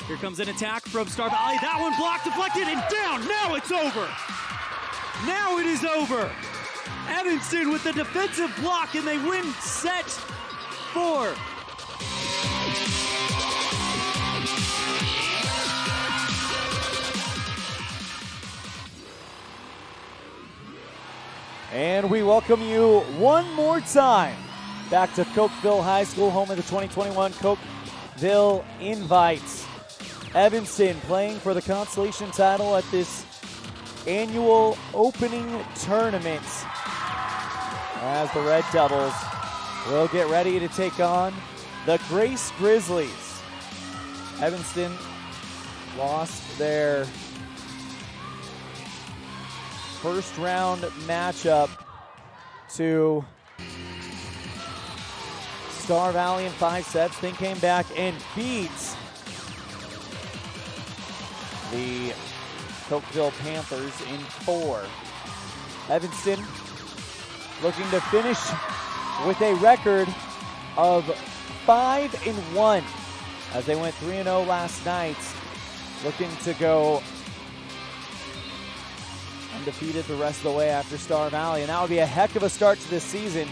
Here comes an attack from Star Valley. That one blocked, deflected, and down. Now it's over. Now it is over. Evanston with the defensive block, and they win set 4. And we welcome you one more time back to Cokeville High School, home of the 2021 Cokeville Invites. Evanston playing for the consolation title at this annual opening tournament as the Red Devils will get ready to take on the Grace Grizzlies. Evanston lost their first round matchup to Star Valley in 5 sets, then came back and beats the Cokeville Panthers in 4. Evanston looking to finish with a record of 5-1 as they went 3-0 last night, looking to go undefeated the rest of the way after Star Valley, and that would be a heck of a start to this season.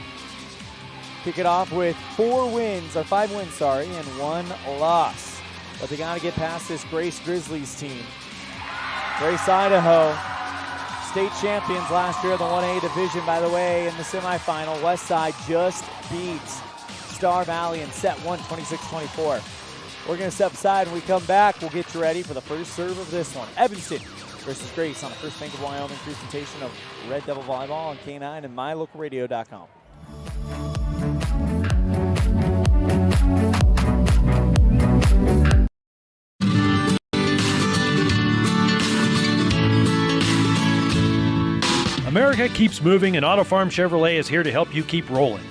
Kick it off with 5 wins, and 1 loss. But they got to get past this Grace Grizzlies team. Grace, Idaho, state champions last year in the 1A division, by the way, in the semifinal. Westside just beats Star Valley in set 1, 26-24. We're going to step aside. When we come back, we'll get you ready for the first serve of this one. Evanston versus Grace on the First Bank of Wyoming presentation of Red Devil Volleyball on K9 and mylocalradio.com. America keeps moving, and Auto Farm Chevrolet is here to help you keep rolling.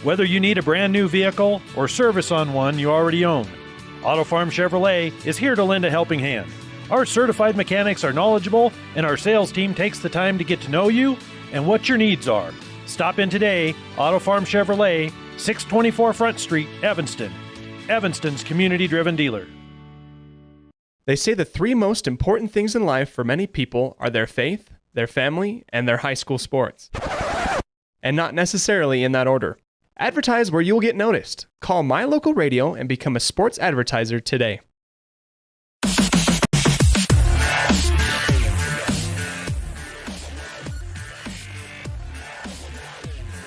Whether you need a brand new vehicle or service on one you already own, Auto Farm Chevrolet is here to lend a helping hand. Our certified mechanics are knowledgeable, and our sales team takes the time to get to know you and what your needs are. Stop in today, Auto Farm Chevrolet, 624 Front Street, Evanston. Evanston's community-driven dealer. They say the 3 most important things in life for many people are their faith, their family, and their high school sports. And not necessarily in that order. Advertise where you'll get noticed. Call My Local Radio and become a sports advertiser today.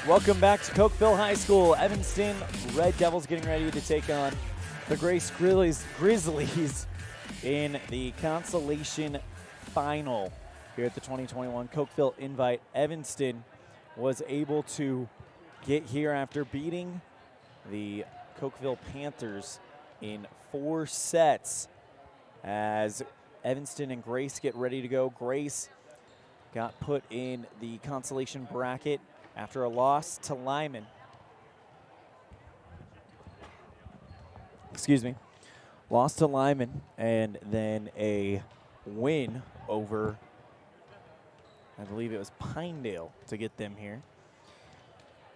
Welcome back to Cokeville High School. Evanston Red Devils getting ready to take on the Grace Grizzlies in the consolation final here at the 2021 Cokeville Invite. Evanston was able to get here after beating the Cokeville Panthers in 4 sets as Evanston and Grace get ready to go. Grace got put in the consolation bracket after a loss to Lyman. Lost to Lyman and then a win over, I believe it was Pinedale, to get them here.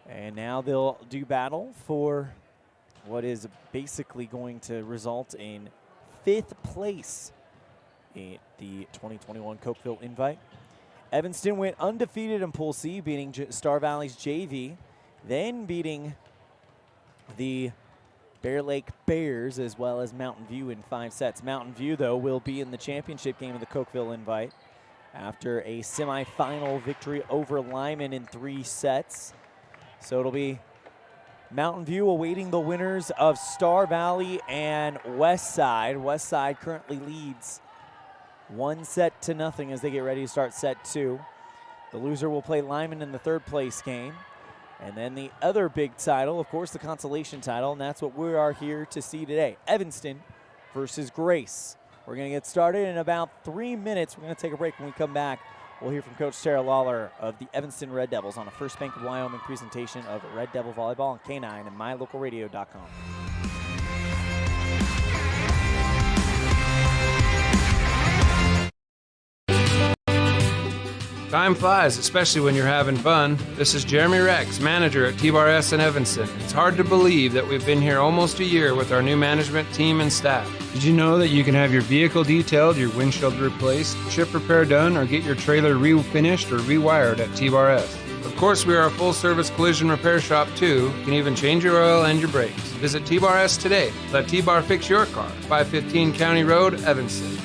And now they'll do battle for what is basically going to result in 5th place in the 2021 Cokeville Invite. Evanston went undefeated in Pool C, beating Star Valley's JV, then beating the Bear Lake Bears as well as Mountain View in 5 sets. Mountain View, though, will be in the championship game of the Cokeville Invite after a semifinal victory over Lyman in 3 sets. So it'll be Mountain View awaiting the winners of Star Valley and Westside. Westside currently leads 1-0 as they get ready to start set 2. The loser will play Lyman in the 3rd place game. And then the other big title, of course, the consolation title, and that's what we are here to see today. Evanston versus Grace. We're going to get started in about 3 minutes. We're going to take a break. When we come back, we'll hear from Coach Tara Lawler of the Evanston Red Devils on a First Bank of Wyoming presentation of Red Devil Volleyball on K9 and mylocalradio.com. Time flies, especially when you're having fun. This is Jeremy Rex, manager at T-Bar S in Evanston. It's hard to believe that we've been here almost a year with our new management team and staff. Did you know that you can have your vehicle detailed, your windshield replaced, chip repair done, or get your trailer refinished or rewired at T-Bar S? Of course, we are a full-service collision repair shop, too. You can even change your oil and your brakes. Visit T-Bar S today. Let T-Bar fix your car. 515 County Road, Evanston.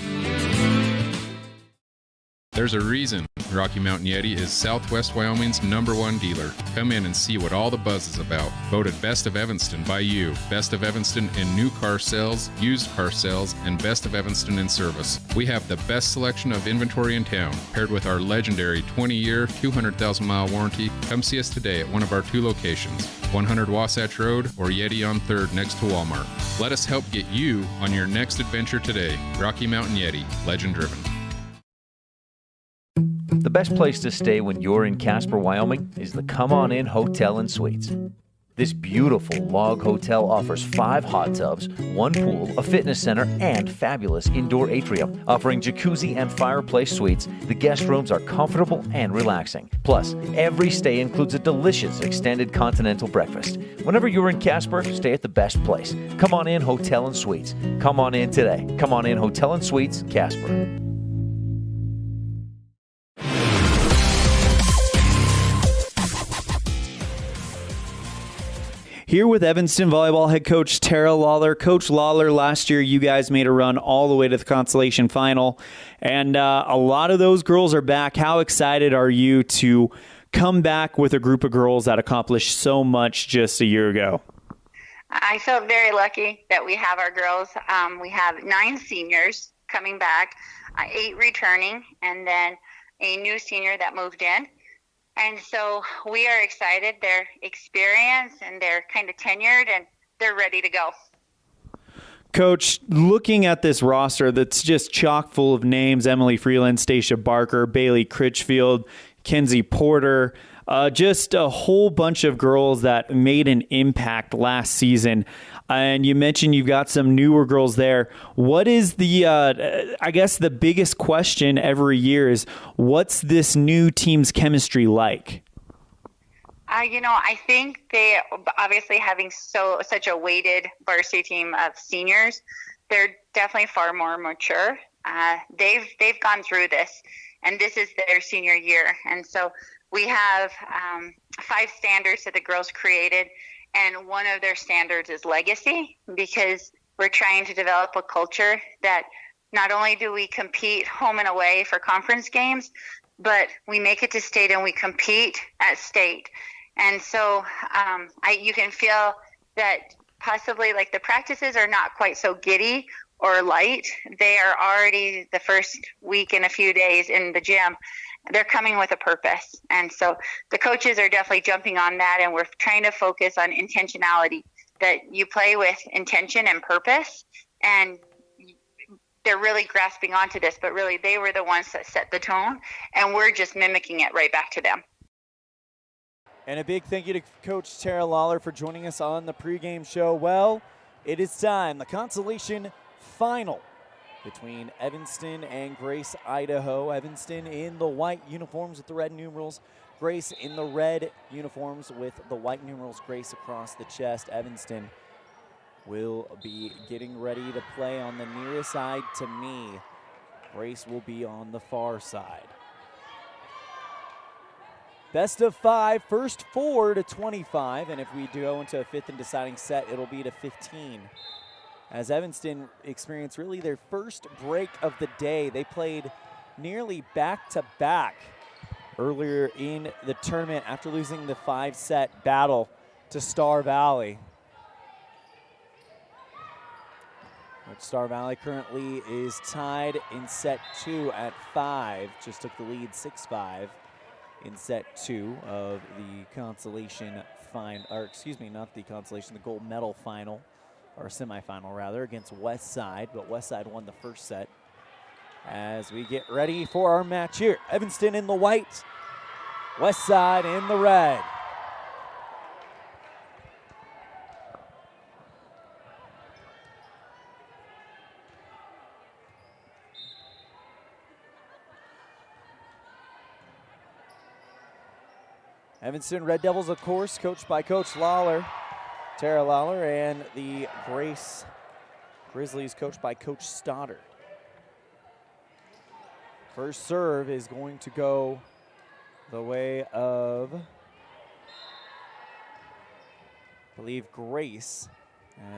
There's a reason Rocky Mountain Yeti is Southwest Wyoming's #1 dealer. Come in and see what all the buzz is about. Voted Best of Evanston by you. Best of Evanston in new car sales, used car sales, and Best of Evanston in service. We have the best selection of inventory in town, paired with our legendary 20-year, 200,000-mile warranty. Come see us today at one of our 2 locations, 100 Wasatch Road or Yeti on 3rd next to Walmart. Let us help get you on your next adventure today. Rocky Mountain Yeti, legend driven. The best place to stay when you're in Casper, Wyoming is the Come On In Hotel and Suites. This beautiful log hotel offers 5 hot tubs, 1 pool, a fitness center, and fabulous indoor atrium. Offering jacuzzi and fireplace suites, the guest rooms are comfortable and relaxing. Plus, every stay includes a delicious extended continental breakfast. Whenever you're in Casper, stay at the best place. Come On In Hotel and Suites. Come on in today. Come On In Hotel and Suites, Casper. Here with Evanston Volleyball head coach Tara Lawler. Coach Lawler, last year you guys made a run all the way to the consolation final, and a lot of those girls are back. How excited are you to come back with a group of girls that accomplished so much just a year ago? I feel very lucky that we have our girls. We have 9 seniors coming back, 8 returning, and then a new senior that moved in. And so we are excited. They're experienced and they're kind of tenured and they're ready to go. Coach, looking at this roster that's just chock full of names, Emily Freeland, Stacia Barker, Bailey Critchfield, Kenzie Porter, just a whole bunch of girls that made an impact last season. And you mentioned you've got some newer girls there. What is the, I guess the biggest question every year is, what's this new team's chemistry like? I think they obviously having such a weighted varsity team of seniors, they're definitely far more mature. They've gone through this, and this is their senior year. And so we have 5 standards that the girls created. And one of their standards is legacy, because we're trying to develop a culture that not only do we compete home and away for conference games, but we make it to state and we compete at state. And so you can feel that possibly like the practices are not quite so giddy or light. They are already the first week and a few days in the gym. They're coming with a purpose. And so the coaches are definitely jumping on that, and we're trying to focus on intentionality, that you play with intention and purpose, and they're really grasping onto this, but really they were the ones that set the tone, and we're just mimicking it right back to them. And a big thank you to Coach Tara Lawler for joining us on the pregame show. Well, it is time, the consolation final between Evanston and Grace, Idaho. Evanston in the white uniforms with the red numerals. Grace in the red uniforms with the white numerals. Grace across the chest. Evanston will be getting ready to play on the nearest side to me. Grace will be on the far side. Best of 5, first 4 to 25, and if we go into a 5th and deciding set, it'll be to 15. As Evanston experienced really their first break of the day. They played nearly back-to-back earlier in the tournament after losing the 5-set battle to Star Valley. Which Star Valley currently is tied in set 2 at 5. Just took the lead 6-5 in set 2 of the consolation final, or excuse me, not the consolation, the gold medal final. Or semifinal rather, against Westside, but Westside won the first set. As we get ready for our match here, Evanston in the white, Westside in the red. Evanston Red Devils, of course, coached by Coach Lawler, Tara Lawler, and the Grace Grizzlies coached by Coach Stoddard. First serve is going to go the way of, I believe, Grace,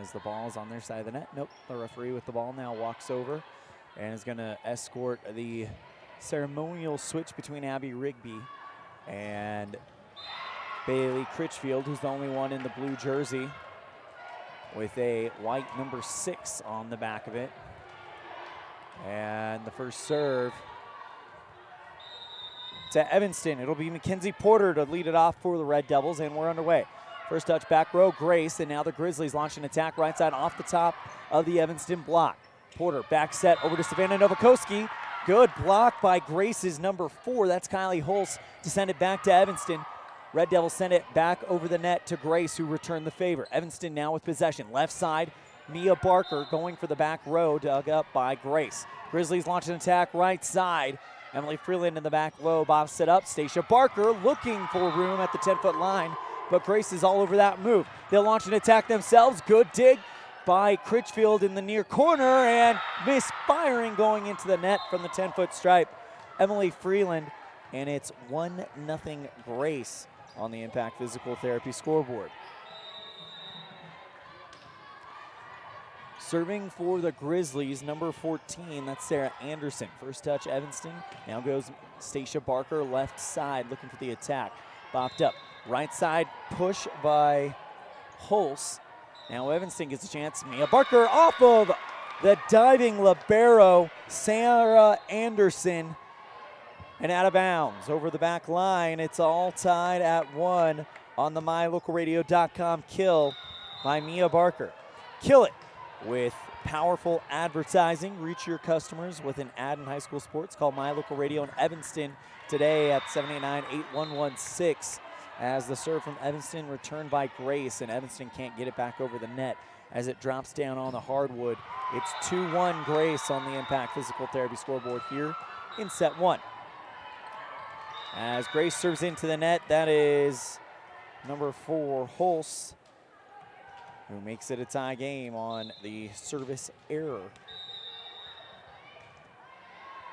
as the ball is on their side of the net. Nope, the referee with the ball now walks over and is going to escort the ceremonial switch between Abby Rigby and Bailey Critchfield, who's the only one in the blue jersey with a white number 6 on the back of it. And the first serve to Evanston. It'll be Mackenzie Porter to lead it off for the Red Devils, and we're underway. First touch back row, Grace, and now the Grizzlies launch an attack right side off the top of the Evanston block. Porter back set over to Savannah Novakoski. Good block by Grace's number 4. That's Kylie Hulse to send it back to Evanston. Red Devils send it back over the net to Grace, who returned the favor. Evanston now with possession. Left side, Mia Barker going for the back row, dug up by Grace. Grizzlies launch an attack right side. Emily Freeland in the back low, Bob set up. Stacia Barker looking for room at the 10-foot line, but Grace is all over that move. They'll launch an attack themselves. Good dig by Critchfield in the near corner, and misfiring going into the net from the 10-foot stripe. Emily Freeland, and it's 1-0 Grace on the Impact Physical Therapy scoreboard. Serving for the Grizzlies, number 14, that's Sarah Anderson. First touch, Evanston. Now goes Stacia Barker, left side, looking for the attack. Bopped up. Right side push by Hulse. Now Evanston gets a chance. Mia Barker off of the diving libero, Sarah Anderson, and out of bounds over the back line. It's all tied at 1 on the MyLocalRadio.com kill by Mia Barker. Kill it with powerful advertising. Reach your customers with an ad in high school sports. Call My Local Radio in Evanston today at 789-8116 as the serve from Evanston returned by Grace, and Evanston can't get it back over the net as it drops down on the hardwood. It's 2-1 Grace on the Impact Physical Therapy scoreboard here in set 1. As Grace serves into the net, that is number 4, Hulse, who makes it a tie game on the service error.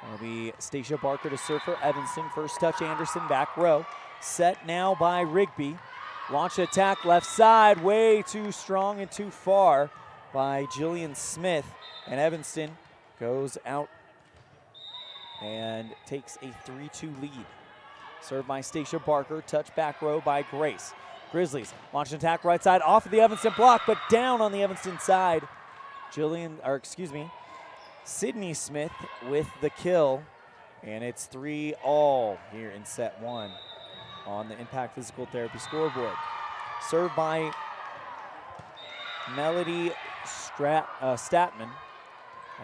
It'll be Stacia Barker to serve for Evanston. First touch, Anderson, back row. Set now by Rigby. Launch attack left side, way too strong and too far by Jillian Smith. And Evanston goes out and takes a 3-2 lead. Served by Stacia Barker, touch back row by Grace. Grizzlies launch an attack right side off of the Evanston block, but down on the Evanston side. Sydney Smith with the kill, and it's 3-all here in set 1 on the Impact Physical Therapy scoreboard. Served by Melody Statman,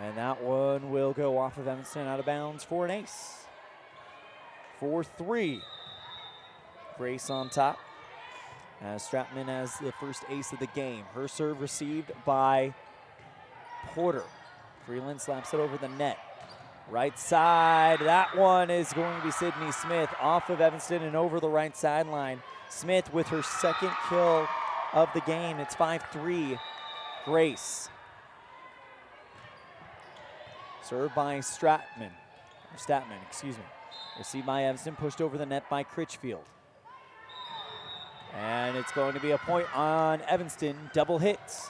and that one will go off of Evanston out of bounds for an ace. 4-3, Grace on top, as Stratman has the first ace of the game. Her serve received by Porter. Freeland slaps it over the net. Right side, that one is going to be Sydney Smith off of Evanston and over the right sideline. Smith with her second kill of the game. It's 5-3, Grace. Served by Statman, Received by Evanston, pushed over the net by Critchfield. And it's going to be a point on Evanston. Double hits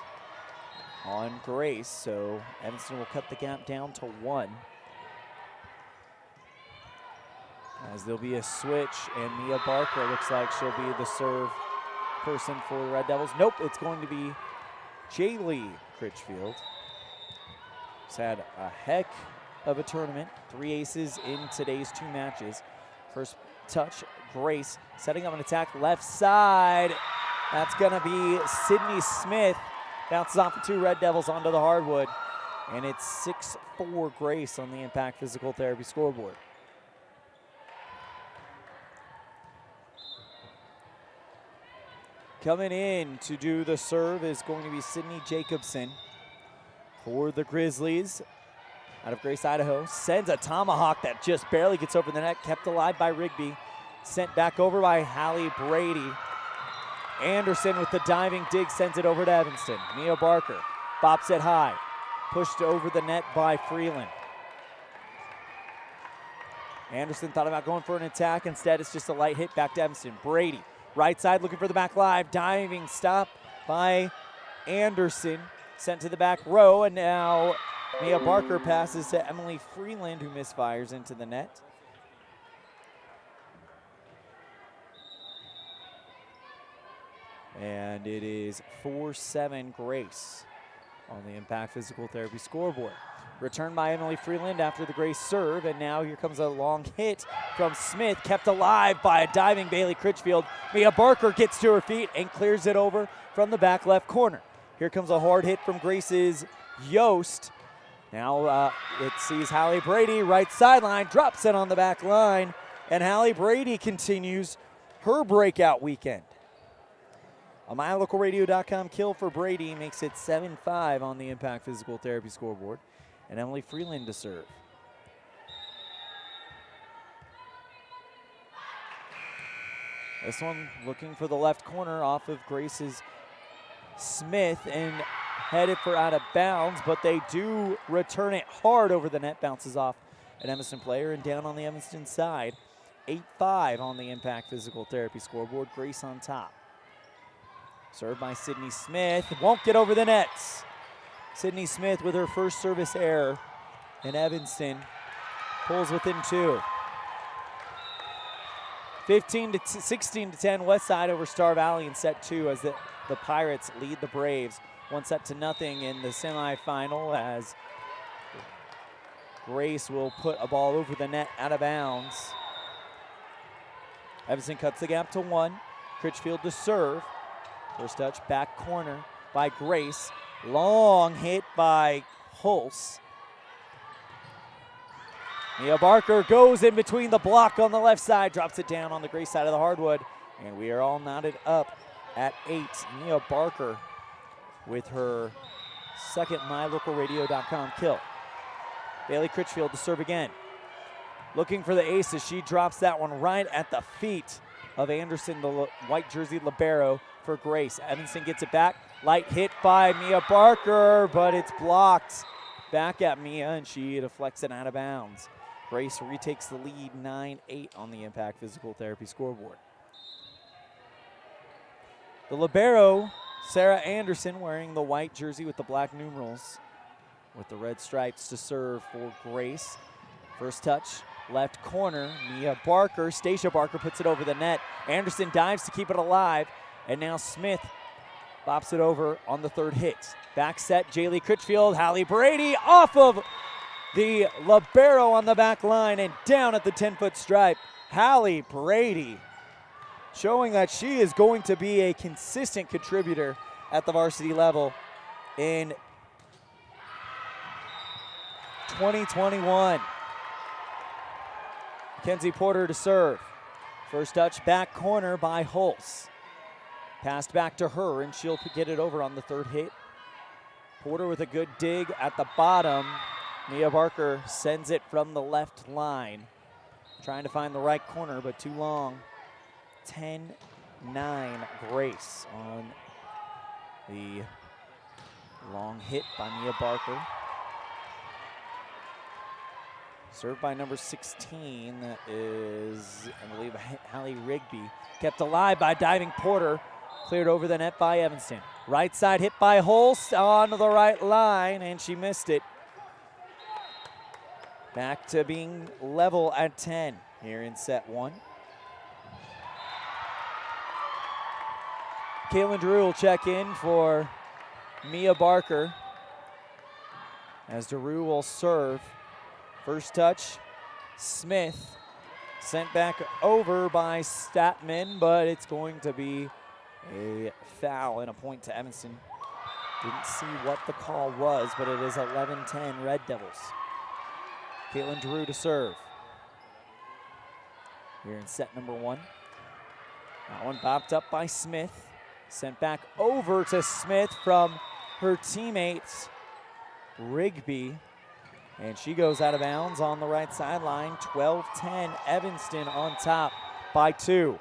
on Grace, so Evanston will cut the gap down to 1. As there'll be a switch, and Mia Barker looks like she'll be the serve person for the Red Devils. Nope, it's going to be Jaylee Critchfield. She's had a heck of a tournament, 3 aces in today's 2 matches. First touch, Grace setting up an attack left side. That's gonna be Sydney Smith. Bounces off the 2 Red Devils onto the hardwood. And it's 6-4 Grace on the Impact Physical Therapy scoreboard. Coming in to do the serve is going to be Sydney Jacobson for the Grizzlies. Out of Grace, Idaho, sends a tomahawk that just barely gets over the net, kept alive by Rigby. sent back over by Hallie Brady. Anderson with the diving dig sends it over to Evanston. Mia Barker bops it high, pushed over the net by Freeland. Anderson thought about going for an attack. Instead, it's just a light hit back to Evanston. Brady, right side looking for the back live. Diving stop by Anderson. Sent to the back row, and now Mia Barker passes to Emily Freeland, who misfires into the net. And it is 4-7 Grace on the Impact Physical Therapy scoreboard. Returned by Emily Freeland after the Grace serve, and now here comes a long hit from Smith, kept alive by a diving Bailey Critchfield. Mia Barker gets to her feet and clears it over from the back left corner. Here comes a hard hit from Grace's Yost. Now it sees Hallie Brady, right sideline, drops it on the back line, and Hallie Brady continues her breakout weekend. A MyLocalRadio.com kill for Brady makes it 7-5 on the Impact Physical Therapy scoreboard. And Emily Freeland to serve. This one looking for the left corner off of Grace's Smith and headed for out of bounds, but they do return it hard over the net, bounces off an Evanston player and down on the Evanston side. 8-5 on the Impact Physical Therapy scoreboard. Grace on top. Served by Sydney Smith, won't get over the nets. Sydney Smith with her first service error, and Evanston pulls within 2. 16-10 West Side over Star Valley in set 2 as the Pirates lead the Braves 1-0 in the semifinal, as Grace will put a ball over the net out of bounds. Evanston cuts the gap to 1. Critchfield to serve. First touch back corner by Grace. Long hit by Hulse. Mia Barker goes in between the block on the left side, drops it down on the Grace side of the hardwood, and we are all knotted up at 8. Mia Barker with her second MyLocalRadio.com kill. Bailey Critchfield to serve again. Looking for the ace as she drops that one right at the feet of Anderson, the white jersey libero for Grace. Evanston gets it back. Light hit by Mia Barker, but it's blocked back at Mia, and she deflects it out of bounds. Grace retakes the lead 9-8 on the Impact Physical Therapy scoreboard. The libero, Sarah Anderson, wearing the white jersey with the black numerals with the red stripes to serve for Grace. First touch, left corner, Mia Barker. Stacia Barker puts it over the net. Anderson dives to keep it alive, and now Smith bops it over on the third hit. Back set, Jaylee Critchfield, Hallie Brady off of the libero on the back line and down at the 10-foot stripe. Hallie Brady showing that she is going to be a consistent contributor at the varsity level in 2021. Mackenzie Porter to serve. First touch back corner by Hulse. Passed back to her, and she'll get it over on the third hit. Porter with a good dig at the bottom. Mia Barker sends it from the left line. Trying to find the right corner, but too long. 10-9 Grace on the long hit by Mia Barker. Served by number 16, that is, I believe, Hallie Rigby. Kept alive by diving Porter. Cleared over the net by Evanston. Right side hit by Hulse on the right line, and she missed it. Back to being level at 10 here in set 1. Caitlin Drew will check in for Mia Barker as Drew will serve. First touch, Smith sent back over by Statman, but it's going to be a foul and a point to Evanston. Didn't see what the call was, but it is 11-10 Red Devils. Caitlin Drew to serve. Here in set number 1. That one bopped up by Smith. Sent back over to Smith from her teammates, Rigby. And she goes out of bounds on the right sideline. 12-10 Evanston on top by 2.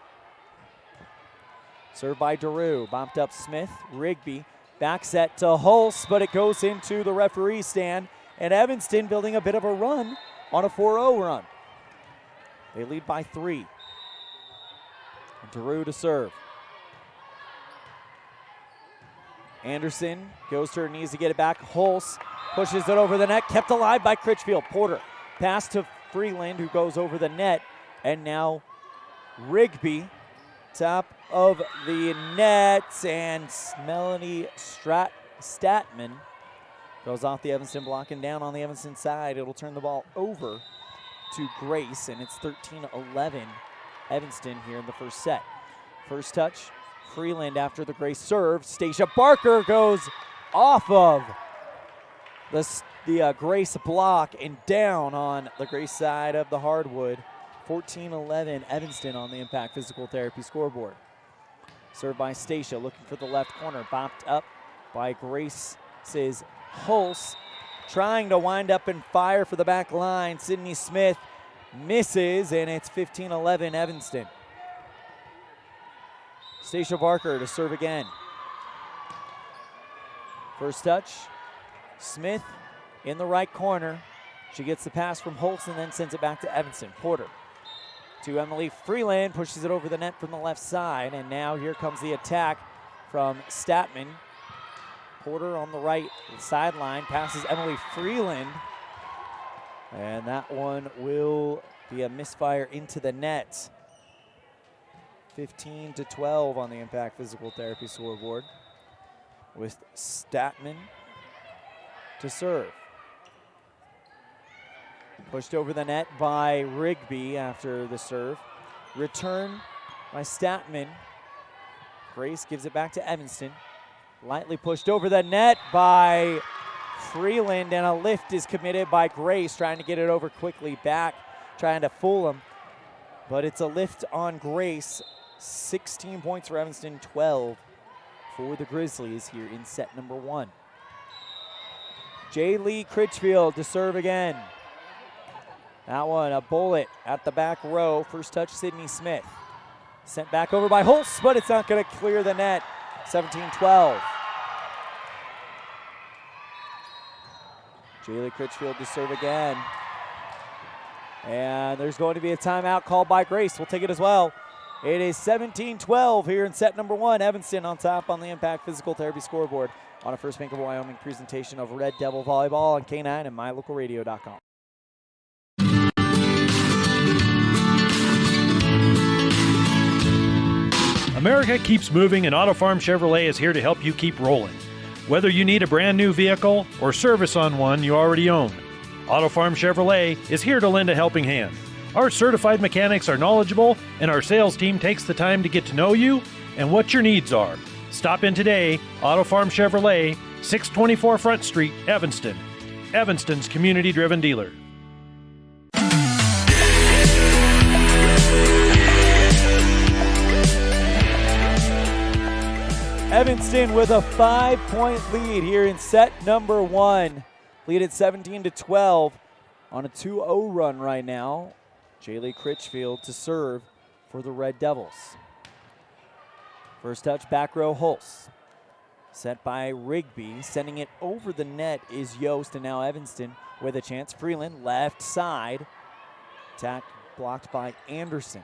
Served by Daru, bumped up Smith, Rigby, back set to Hulse, but it goes into the referee stand, and Evanston building a bit of a run on a 4-0 run. They lead by 3. Daru to serve. Anderson goes to her knees to get it back. Hulse pushes it over the net, kept alive by Critchfield. Porter, pass to Freeland, who goes over the net, and now Rigby, top of the net, and Melanie Statman goes off the Evanston block and down on the Evanston side. It'll turn the ball over to Grace, and it's 13-11 Evanston here in the first set. First touch, Freeland after the Grace serve. Stacia Barker goes off of the Grace block and down on the Grace side of the hardwood. 14-11 Evanston on the Impact Physical Therapy scoreboard. Served by Stacia, looking for the left corner, bopped up by Grace's Hulse, trying to wind up and fire for the back line. Sydney Smith misses, and it's 15-11 Evanston. Stacia Barker to serve again. First touch, Smith in the right corner. She gets the pass from Hulse and then sends it back to Evanston. Porter to Emily Freeland, pushes it over the net from the left side, and now here comes the attack from Statman. Porter on the right sideline, passes Emily Freeland, and that one will be a misfire into the net. 15-12 on the Impact Physical Therapy scoreboard, with Statman to serve. Pushed over the net by Rigby after the serve. Return by Statman. Grace gives it back to Evanston. Lightly pushed over the net by Freeland, and a lift is committed by Grace, trying to get it over quickly back, trying to fool him. But it's a lift on Grace. 16 points for Evanston, 12 for the Grizzlies here in set number 1. Jaylee Critchfield to serve again. That one, a bullet at the back row. First touch, Sydney Smith. Sent back over by Hulse, but it's not going to clear the net. 17-12. Jaylee Critchfield to serve again. And there's going to be a timeout called by Grace. We'll take it as well. It is 17-12 here in set number 1. Evanston on top on the Impact Physical Therapy scoreboard on a First Bank of Wyoming presentation of Red Devil Volleyball on K9 and MyLocalRadio.com. America keeps moving, and Auto Farm Chevrolet is here to help you keep rolling. Whether you need a brand new vehicle or service on one you already own, Auto Farm Chevrolet is here to lend a helping hand. Our certified mechanics are knowledgeable, and our sales team takes the time to get to know you and what your needs are. Stop in today, Auto Farm Chevrolet, 624 Front Street, Evanston. Evanston's community-driven dealer. Evanston with a 5-point lead here in set number 1. Lead at 17-12 on a 2-0 run right now. Jaylee Critchfield to serve for the Red Devils. First touch, back row, Hulse. Set by Rigby. Sending it over the net is Yost, and now Evanston with a chance. Freeland, left side. Attack blocked by Anderson.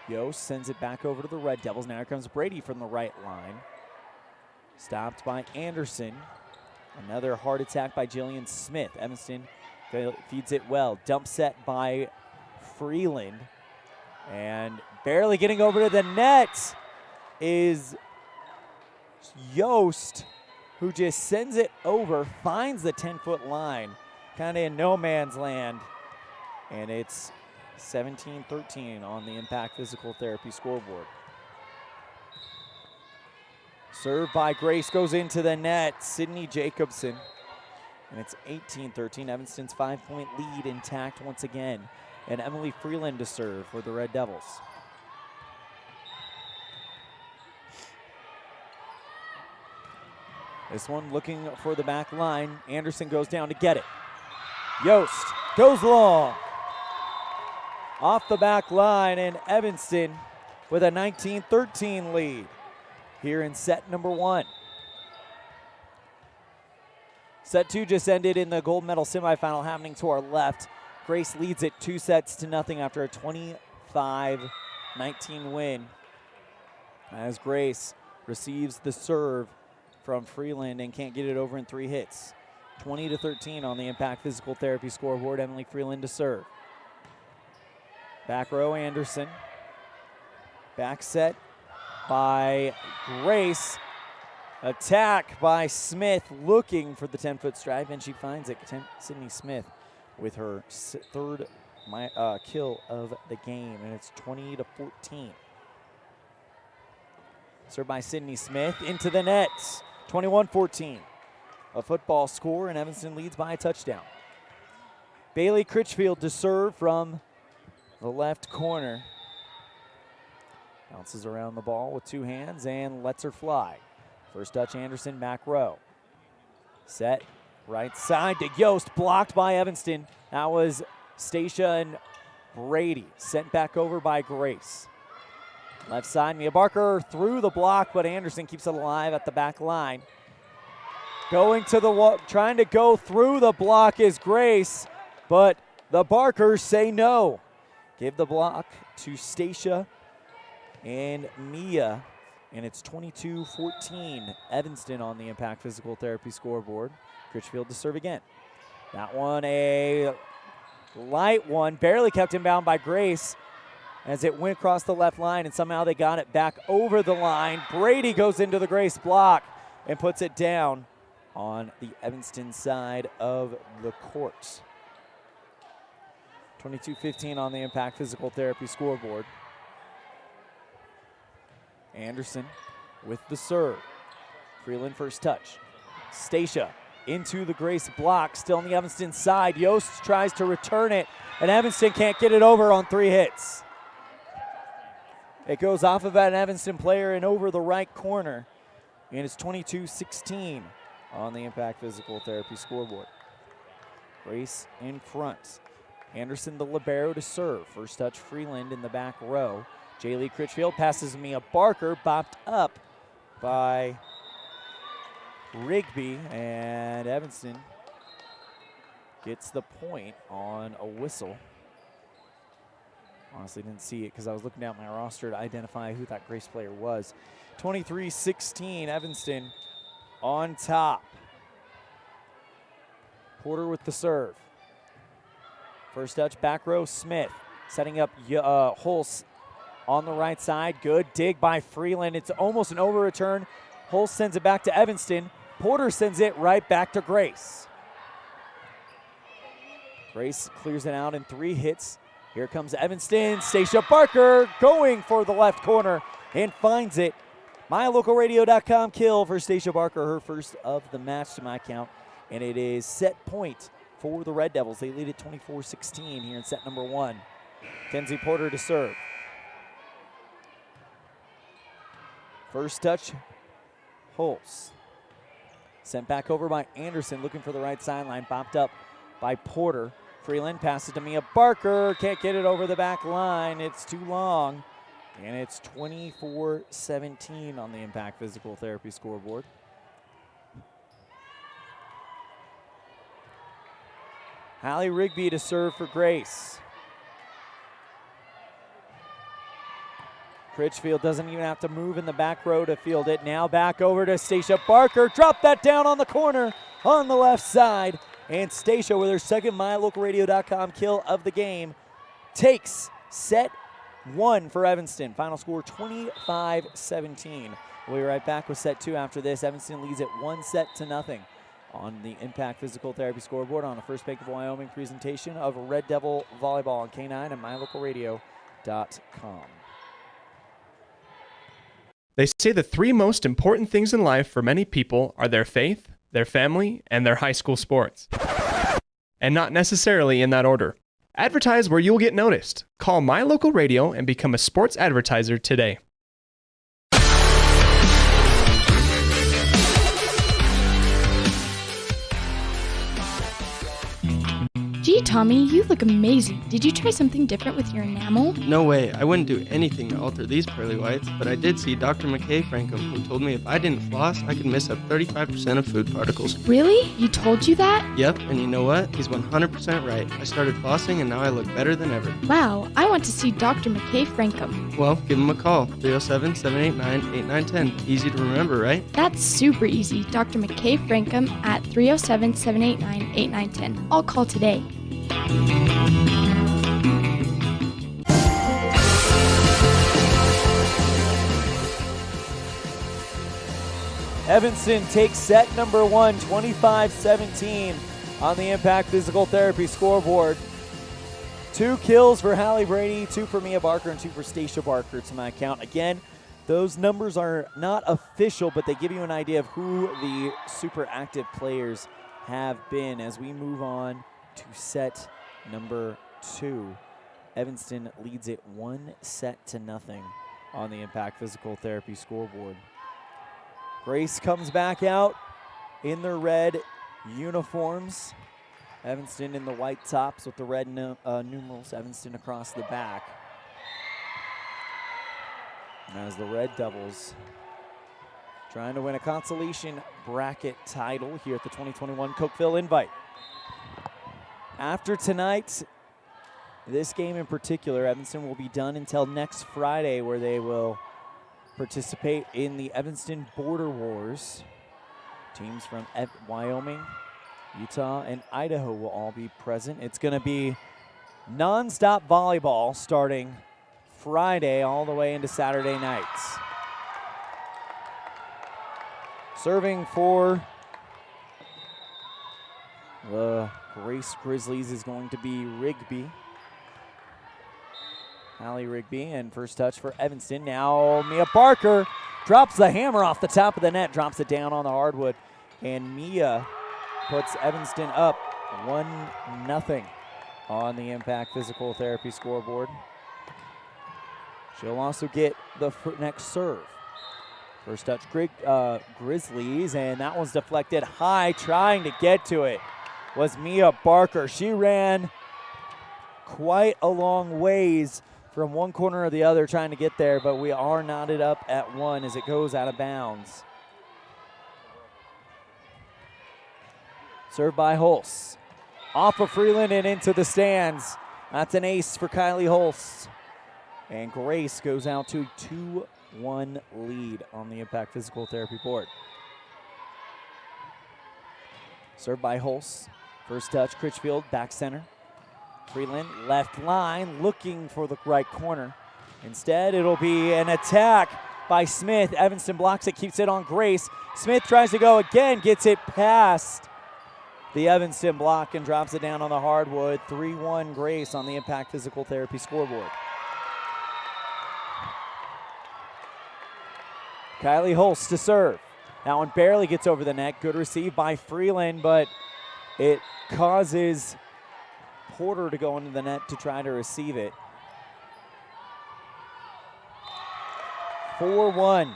Yost sends it back over to the Red Devils. Now here comes Brady from the right line. Stopped by Anderson. Another hard attack by Jillian Smith. Evanston feeds it well. Dump set by Freeland. And barely getting over to the net is Yost, who just sends it over, finds the 10-foot line, kind of in no man's land. And it's 17-13 on the Impact Physical Therapy scoreboard. Serve by Grace goes into the net. Sydney Jacobson. And it's 18-13. Evanston's 5-point lead intact once again. And Emily Freeland to serve for the Red Devils. This one looking for the back line. Anderson goes down to get it. Yost goes long. off the back line, and Evanston with a 19-13 lead here in set number 1. Set 2 just ended in the gold medal semifinal happening to our left. Grace leads it 2-0 after a 25-19 win, as Grace receives the serve from Freeland and can't get it over in 3 hits. 20-13 on the Impact Physical Therapy scoreboard. Emily Freeland to serve. Back row Anderson. Back set by Grace. Attack by Smith, looking for the 10-foot stripe, and she finds it. Sydney Smith with her third kill of the game, and it's 20-14. Served by Sydney Smith into the net, 21-14. A football score, and Evanston leads by a touchdown. Bailey Critchfield to serve from the left corner. Bounces around the ball with 2 hands and lets her fly. First touch, Anderson, back row. Set, right side to Yost, blocked by Evanston. That was Stacia and Brady, sent back over by Grace. Left side, Mia Barker through the block, but Anderson keeps it alive at the back line. Going to the wall, trying to go through the block is Grace, but the Barkers say no. Give the block to Stacia and Mia. And it's 22-14, Evanston on the Impact Physical Therapy scoreboard. Critchfield to serve again. That one a light one, barely kept inbound by Grace as it went across the left line, and somehow they got it back over the line. Brady goes into the Grace block and puts it down on the Evanston side of the court. 22-15 on the Impact Physical Therapy scoreboard. Anderson with the serve. Freeland first touch. Stacia into the Grace block, still on the Evanston side. Yost tries to return it, and Evanston can't get it over on 3 hits. It goes off of an Evanston player and over the right corner, and it's 22-16 on the Impact Physical Therapy scoreboard. Grace in front. Anderson the libero to serve. First touch, Freeland in the back row. Jaylee Critchfield passes Mia Barker, bopped up by Rigby, and Evanston gets the point on a whistle. Honestly didn't see it because I was looking down my roster to identify who that Grace player was. 23-16, Evanston on top. Porter with the serve. First touch, back row, Smith. Setting up Hulse on the right side. Good dig by Freeland. It's almost an over return. Hulse sends it back to Evanston. Porter sends it right back to Grace. Grace clears it out in 3 hits. Here comes Evanston. Stacia Barker going for the left corner and finds it. MyLocalRadio.com kill for Stacia Barker, her first of the match to my count. And it is set point for the Red Devils. They lead at 24-16 here in set number 1. Kenzie Porter to serve. First touch, Hulse. Sent back over by Anderson, looking for the right sideline. Bopped up by Porter. Freeland passes to Mia Barker. Can't get it over the back line. It's too long. And it's 24-17 on the Impact Physical Therapy scoreboard. Hallie Rigby to serve for Grace. Critchfield doesn't even have to move in the back row to field it. Now back over to Stacia Barker. Drop that down on the corner on the left side. And Stacia with her second MyLocalRadio.com kill of the game takes set 1 for Evanston. Final score 25-17. We'll be right back with set 2 after this. Evanston leads it 1-0 on the Impact Physical Therapy scoreboard on the First Bank of Wyoming presentation of Red Devil Volleyball on K9 and MyLocalRadio.com. They say the 3 most important things in life for many people are their faith, their family, and their high school sports. And not necessarily in that order. Advertise where you'll get noticed. Call My Local Radio and become a sports advertiser today. Hey Tommy, you look amazing. Did you try something different with your enamel? No way, I wouldn't do anything to alter these pearly whites, but I did see Dr. McKay Frankham, who told me if I didn't floss, I could miss up 35% of food particles. Really? He told you that? Yep, and you know what? He's 100% right. I started flossing and now I look better than ever. Wow, I want to see Dr. McKay Frankham. Well, give him a call, 307-789-8910. Easy to remember, right? That's super easy. Dr. McKay Frankham at 307-789-8910. I'll call today. Evanston takes set number 1, 25-17 on the Impact Physical Therapy scoreboard. 2 kills for Hallie Brady, 2 for Mia Barker, and 2 for Stacia Barker to my count. Again, those numbers are not official, but they give you an idea of who the super active players have been as we move on to set number 2. Evanston leads it 1-0 on the Impact Physical Therapy scoreboard. Grace comes back out in their red uniforms. Evanston in the white tops with the red numerals. Evanston across the back. And as the Red Devils trying to win a consolation bracket title here at the 2021 Cokeville Invite. After tonight, this game in particular, Evanston will be done until next Friday, where they will participate in the Evanston Border Wars. Teams from Wyoming, Utah, and Idaho will all be present. It's going to be non-stop volleyball starting Friday all the way into Saturday nights. Serving for the Grace Grizzlies is going to be Rigby. Hallie Rigby, and first touch for Evanston. Now Mia Barker drops the hammer off the top of the net, drops it down on the hardwood, and Mia puts Evanston up 1-0 on the Impact Physical Therapy scoreboard. She'll also get the next serve. First touch, Grizzlies, and that one's deflected high. Trying to get to it was Mia Barker. She ran quite a long ways from one corner or the other trying to get there, but we are knotted up at 1 as it goes out of bounds. Served by Holst. Off of Freeland and into the stands. That's an ace for Kylie Holst. And Grace goes out to a 2-1 lead on the Impact Physical Therapy board. Served by Holst. First touch, Critchfield, back center. Freeland, left line, looking for the right corner. Instead, it'll be an attack by Smith. Evanston blocks it, keeps it on Grace. Smith tries to go again, gets it past the Evanston block and drops it down on the hardwood. 3-1 Grace on the Impact Physical Therapy scoreboard. Kylie Holst to serve. That one barely gets over the net. Good receive by Freeland, but it causes Porter to go into the net to try to receive it. 4-1.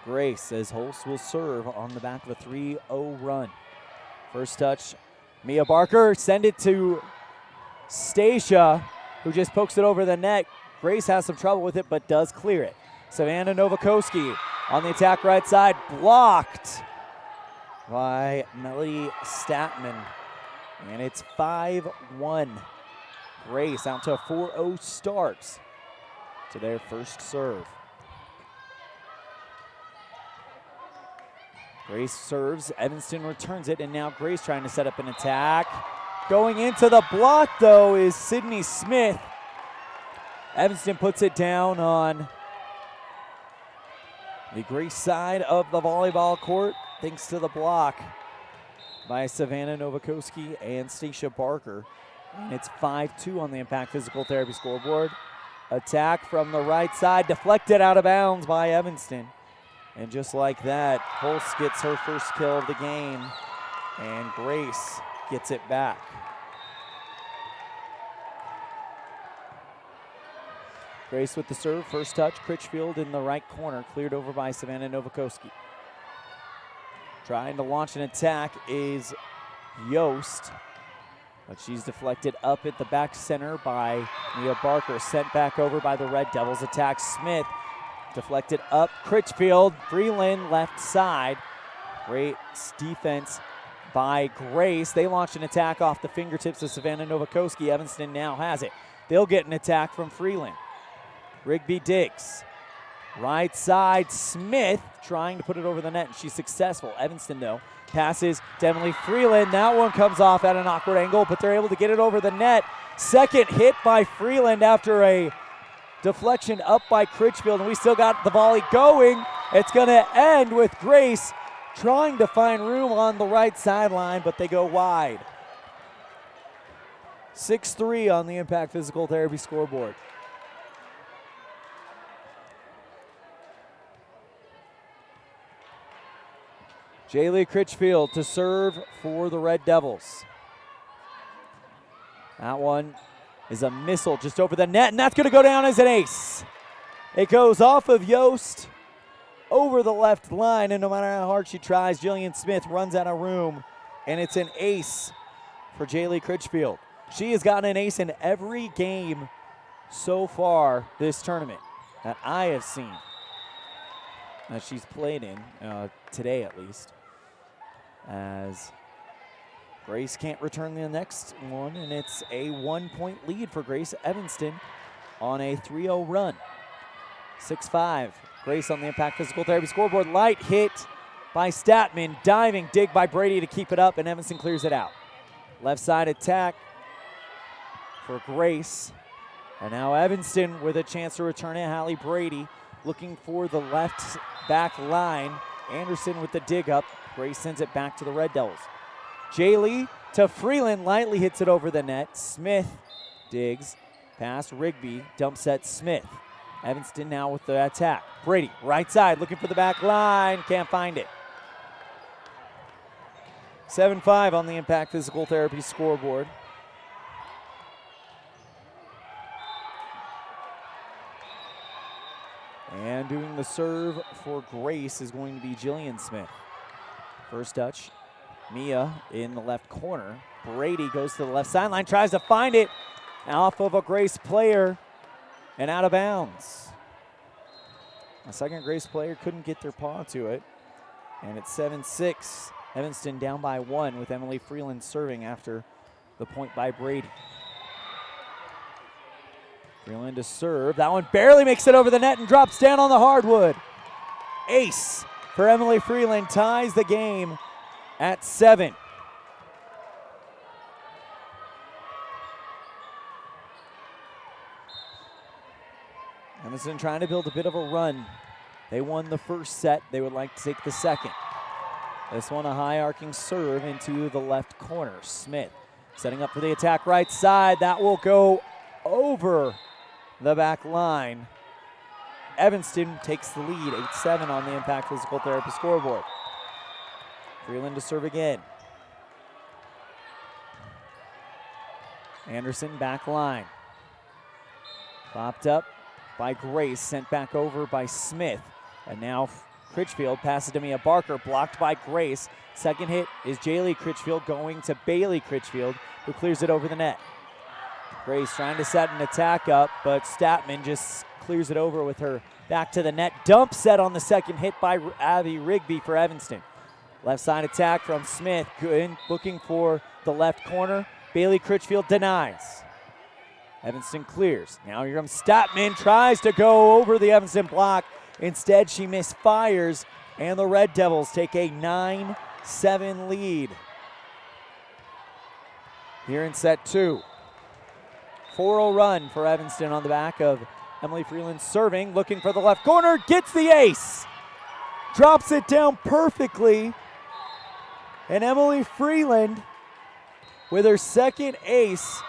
Grace as Holst will serve on the back of a 3-0 run. First touch, Mia Barker, send it to Stacia, who just pokes it over the net. Grace has some trouble with it, but does clear it. Savannah Novakoski on the attack right side, blocked by Melody Statman. And it's 5-1. Grace out to a 4-0 start to their first serve. Grace serves, Evanston returns it, and now Grace trying to set up an attack. Going into the block, though, is Sydney Smith. Evanston puts it down on the Grace side of the volleyball court, thanks to the block by Savannah Novakoski and Stacia Barker. And it's 5-2 on the Impact Physical Therapy scoreboard. Attack from the right side, deflected out of bounds by Evanston. And just like that, Holst gets her first kill of the game, and Grace gets it back. Grace with the serve, first touch, Critchfield in the right corner, cleared over by Savannah Novakoski. Trying to launch an attack is Yost. But she's deflected up at the back center by Mia Barker. Sent back over by the Red Devils. Attack Smith. Deflected up. Critchfield. Freeland left side. Great defense by Grace. They launch an attack off the fingertips of Savannah Novakoski. Evanston now has it. They'll get an attack from Freeland. Rigby Diggs. Right side, Smith trying to put it over the net, and she's successful. Evanston, though, passes to Emily Freeland. That one comes off at an awkward angle, but they're able to get it over the net. Second hit by Freeland after a deflection up by Critchfield, and we still got the volley going. It's going to end with Grace trying to find room on the right sideline, but they go wide. 6-3 on the Impact Physical Therapy scoreboard. Jaylee Critchfield to serve for the Red Devils. That one is a missile just over the net, and that's going to go down as an ace. It goes off of Yost over the left line, and no matter how hard she tries, Jillian Smith runs out of room, and it's an ace for Jaylee Critchfield. She has gotten an ace in every game so far this tournament that I have seen, that she's played in, today at least. As Grace can't return the next one, and it's a 1-point lead for Grace Evanston on a 3-0 run. 6-5. Grace on the Impact Physical Therapy scoreboard. Light hit by Statman. Diving dig by Brady to keep it up, and Evanston clears it out. Left side attack for Grace. And now Evanston with a chance to return it. Hallie Brady looking for the left back line. Anderson with the dig up. Grace sends it back to the Red Devils. Jaylee to Freeland, lightly hits it over the net. Smith digs past Rigby, dump set Smith. Evanston now with the attack. Brady, right side, looking for the back line, can't find it. 7-5 on the Impact Physical Therapy scoreboard. And doing the serve for Grace is going to be Jillian Smith. First touch, Mia in the left corner. Brady goes to the left sideline, tries to find it off of a Grace player and out of bounds. A second Grace player couldn't get their paw to it. And it's 7-6. Evanston down by 1 with Emily Freeland serving after the point by Brady. Freeland to serve. That one barely makes it over the net and drops down on the hardwood. Ace for Emily Freeland, ties the game at 7. Evanston trying to build a bit of a run. They won the first set. They would like to take the second. This one a high arcing serve into the left corner. Smith setting up for the attack right side. That will go over the back line. Evanston takes the lead, 8-7 on the Impact Physical Therapy scoreboard. Freeland to serve again. Anderson back line. Popped up by Grace, sent back over by Smith. And now Critchfield passes to Mia Barker, blocked by Grace. Second hit is Jaylee Critchfield going to Bailey Critchfield, who clears it over the net. Grace trying to set an attack up, but Statman just clears it over with her back to the net. Dump set on the second hit by Abby Rigby for Evanston. Left side attack from Smith, good, looking for the left corner. Bailey Critchfield denies. Evanston clears. Now here comes Statman, tries to go over the Evanston block. Instead, she misfires, and the Red Devils take a 9-7 lead here in set 2. 4-0 run for Evanston on the back of Emily Freeland serving, looking for the left corner, gets the ace. Drops it down perfectly. And Emily Freeland, with her second ace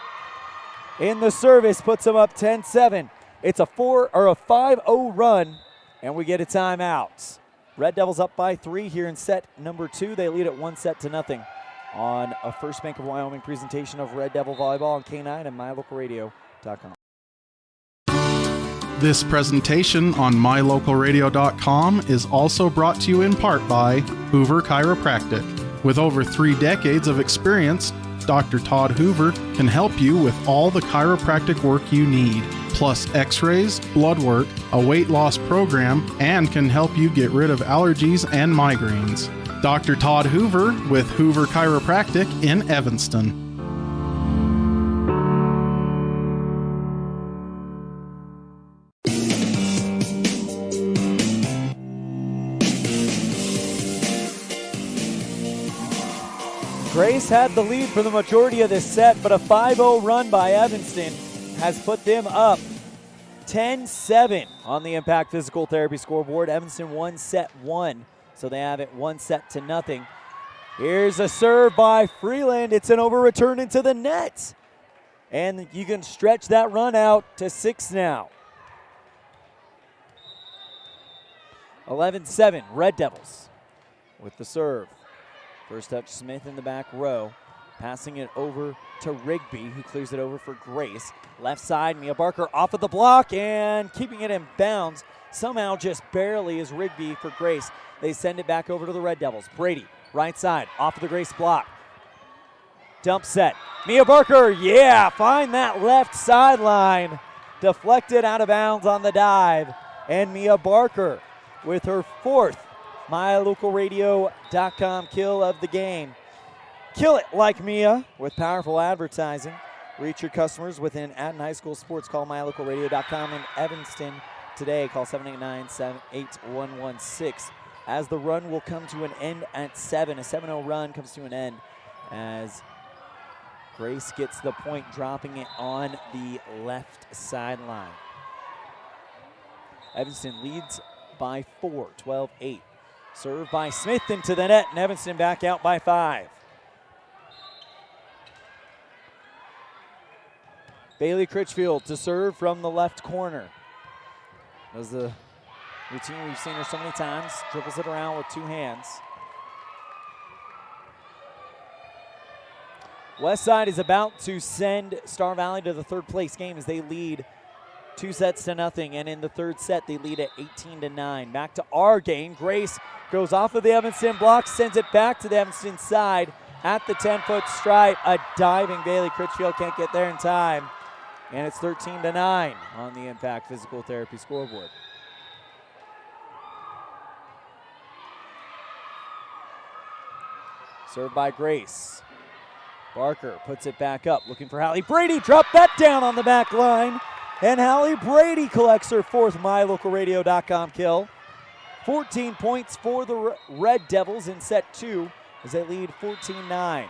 in the service, puts them up 10-7. It's a 5-0 run, and we get a timeout. Red Devils up by 3 here in set number 2. They lead at 1-0 on a First Bank of Wyoming presentation of Red Devil Volleyball on K9 and MyLocalRadio.com. This presentation on MyLocalRadio.com is also brought to you in part by Hoover Chiropractic. With over 3 decades of experience, Dr. Todd Hoover can help you with all the chiropractic work you need, plus x-rays, blood work, a weight loss program, and can help you get rid of allergies and migraines. Dr. Todd Hoover with Hoover Chiropractic in Evanston. Grace had the lead for the majority of this set, but a 5-0 run by Evanston has put them up 10-7 on the Impact Physical Therapy scoreboard. Evanston won set 1, so they have it 1-0. Here's a serve by Freeland. It's an over return into the net. And you can stretch that run out to 6 now. 11-7, Red Devils with the serve. First touch, Smith in the back row. Passing it over to Rigby, who clears it over for Grace. Left side, Mia Barker off of the block and keeping it in bounds. Somehow just barely is Rigby for Grace. They send it back over to the Red Devils. Brady, right side, off of the Grace block. Dump set. Mia Barker, yeah, find that left sideline. Deflected out of bounds on the dive. And Mia Barker with her 4th MyLocalRadio.com kill of the game. Kill it like Mia with powerful advertising. Reach your customers with an ad in high school sports. Call MyLocalRadio.com in Evanston today. Call 789-78116. As the run will come to an end at 7. A 7-0 run comes to an end as Grace gets the point, dropping it on the left sideline. Evanston leads by 4, 12-8. Served by Smith into the net, and Evanston back out by 5. Bailey Critchfield to serve from the left corner. Does the routine we've seen her so many times. Dribbles it around with 2 hands. Westside is about to send Star Valley to the 3rd place game as they lead 2-0, and in the 3rd set they lead at 18-9. Back to our game. Grace goes off of the Evanston block, sends it back to the Evanston side at the 10-foot stripe. A diving Bailey Critchfield can't get there in time, and it's 13-9 on the Impact Physical Therapy scoreboard. Served by Grace. Barker puts it back up, looking for Hallie Brady. Drop that down on the back line. And Hallie Brady collects her 4th MyLocalRadio.com kill. 14 points for the Red Devils in set 2 as they lead 14-9.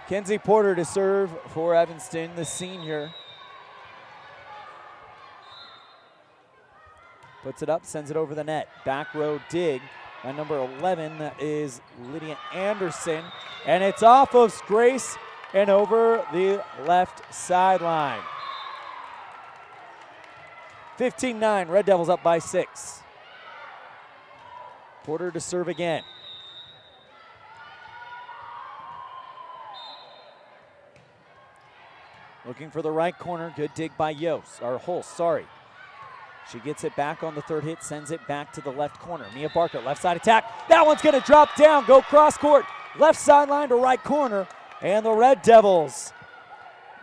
Kenzie Porter to serve for Evanston, the senior. Puts it up, sends it over the net. Back row dig by number 11, that is Lydia Anderson. And it's off of Grace and over the left sideline. 15-9, Red Devils up by 6. Porter to serve again. Looking for the right corner, good dig by Holst, sorry. She gets it back on the 3rd hit, sends it back to the left corner. Mia Barker, left side attack. That one's gonna drop down, go cross court. Left sideline to right corner. And the Red Devils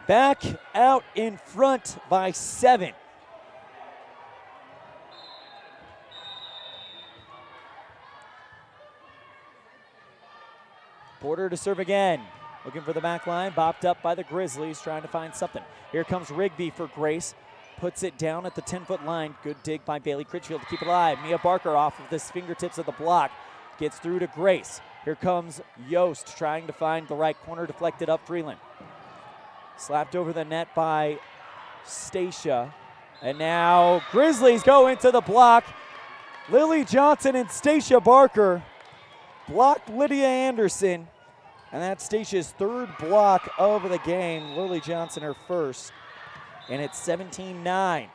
back out in front by 7. Porter to serve again. Looking for the back line, bopped up by the Grizzlies, trying to find something. Here comes Rigby for Grace. Puts it down at the 10-foot line. Good dig by Bailey Critchfield to keep it alive. Mia Barker off of the fingertips of the block. Gets through to Grace. Here comes Yost trying to find the right corner, deflected up Freeland. Slapped over the net by Stacia. And now Grizzlies go into the block. Lily Johnson and Stacia Barker blocked Lydia Anderson. And that's Stacia's 3rd block of the game. Lily Johnson her 1st. And it's 17-9.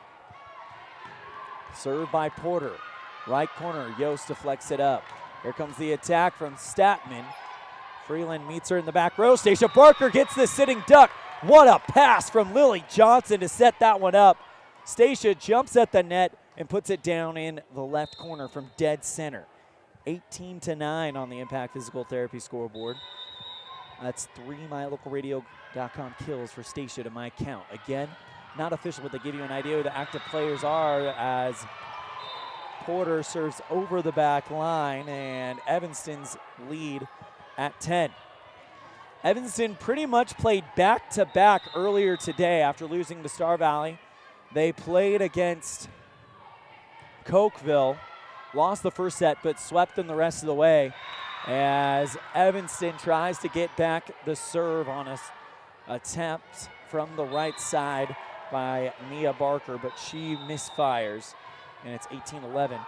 Served by Porter. Right corner, Yost deflects it up. Here comes the attack from Statman. Freeland meets her in the back row. Stacia Barker gets the sitting duck. What a pass from Lily Johnson to set that one up. Stacia jumps at the net and puts it down in the left corner from dead center. 18-9 on the Impact Physical Therapy scoreboard. That's 3 MyLocalRadio.com kills for Stacia to my count. Again, not official, but they give you an idea who the active players are as Porter serves over the back line and Evanston's lead at 10. Evanston pretty much played back-to-back earlier today after losing to Star Valley. They played against Cokeville, lost the first set, but swept them the rest of the way as Evanston tries to get back the serve on a attempt from the right side by Mia Barker, but she misfires, and it's 18-11.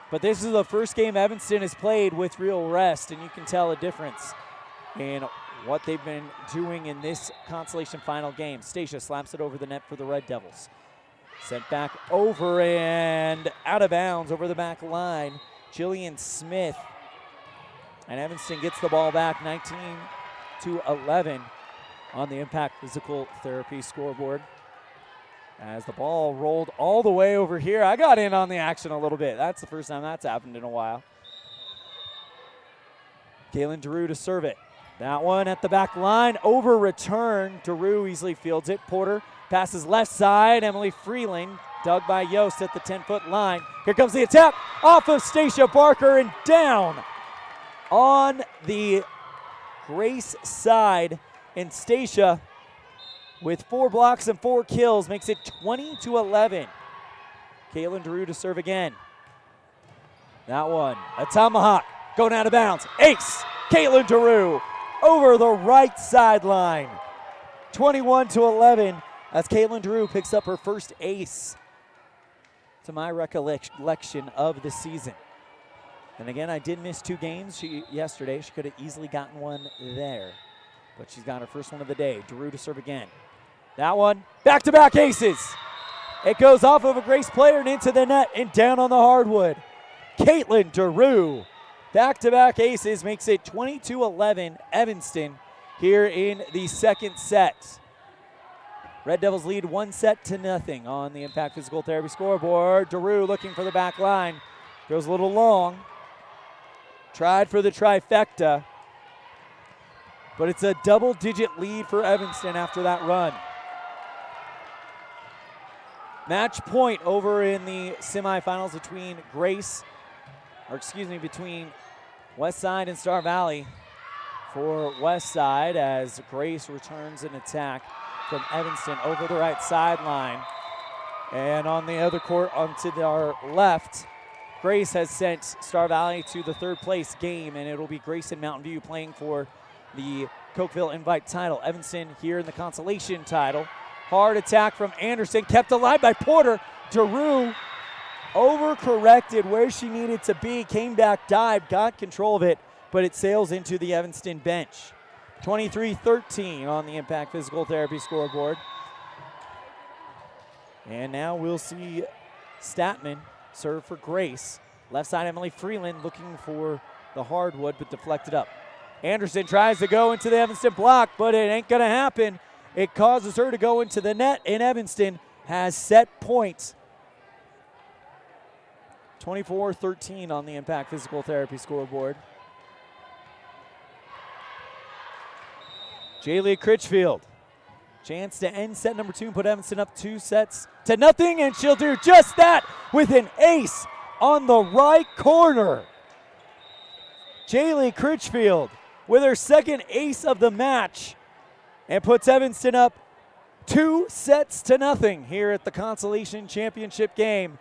But this is the first game Evanston has played with real rest, and you can tell a difference in what they've been doing in this consolation final game. Stacia slaps it over the net for the Red Devils. Sent back over and out of bounds over the back line. Jillian Smith. And Evanston gets the ball back 19-11 on the Impact Physical Therapy scoreboard. As the ball rolled all the way over here. I got in on the action a little bit. That's the first time that's happened in a while. Kaylin Daru to serve it. That one at the back line, over return. Daru easily fields it. Porter passes left side. Emily Freeland, dug by Yost at the 10-foot line. Here comes the attack off of Stacia Barker and down on the Grace side. And Stacia, with 4 blocks and 4 kills, makes it 20-11. Kaylin Daru to serve again. That one, a tomahawk, going out of bounds. Ace, Kaylin Daru over the right sideline. 21-11 as Kaylin Daru picks up her first ace to my recollection of the season. And again, I did miss 2 games yesterday. She could have easily gotten one there, but she's got her first one of the day. Daru to serve again. That one, back-to-back aces. It goes off of a Grace player and into the net and down on the hardwood. Caitlin Daru, back-to-back aces, makes it 22-11 Evanston here in the second set. Red Devils lead 1-0 on the Impact Physical Therapy scoreboard. Daru looking for the back line. Goes a little long. Tried for the trifecta. But it's a double-digit lead for Evanston after that run. Match point over in the semifinals between between Westside and Star Valley for Westside as Grace returns an attack from Evanston over the right sideline. And on the other court, onto our left, Grace has sent Star Valley to the 3rd place game, and it'll be Grace and Mountain View playing for the Cokeville Invite title. Evanston here in the consolation title. Hard attack from Anderson, kept alive by Porter. Daru overcorrected where she needed to be, came back, dived, got control of it, but it sails into the Evanston bench. 23-13 on the Impact Physical Therapy scoreboard. And now we'll see Statman serve for Grace. Left side, Emily Freeland looking for the hardwood, but deflected up. Anderson tries to go into the Evanston block, but it ain't gonna happen. It causes her to go into the net, and Evanston has set points. 24-13 on the Impact Physical Therapy scoreboard. Jaylee Critchfield, chance to end set number 2 and put Evanston up 2-0, and she'll do just that with an ace on the right corner. Jaylee Critchfield with her second ace of the match and puts Evanston up 2-0 here at the Consolation Championship game.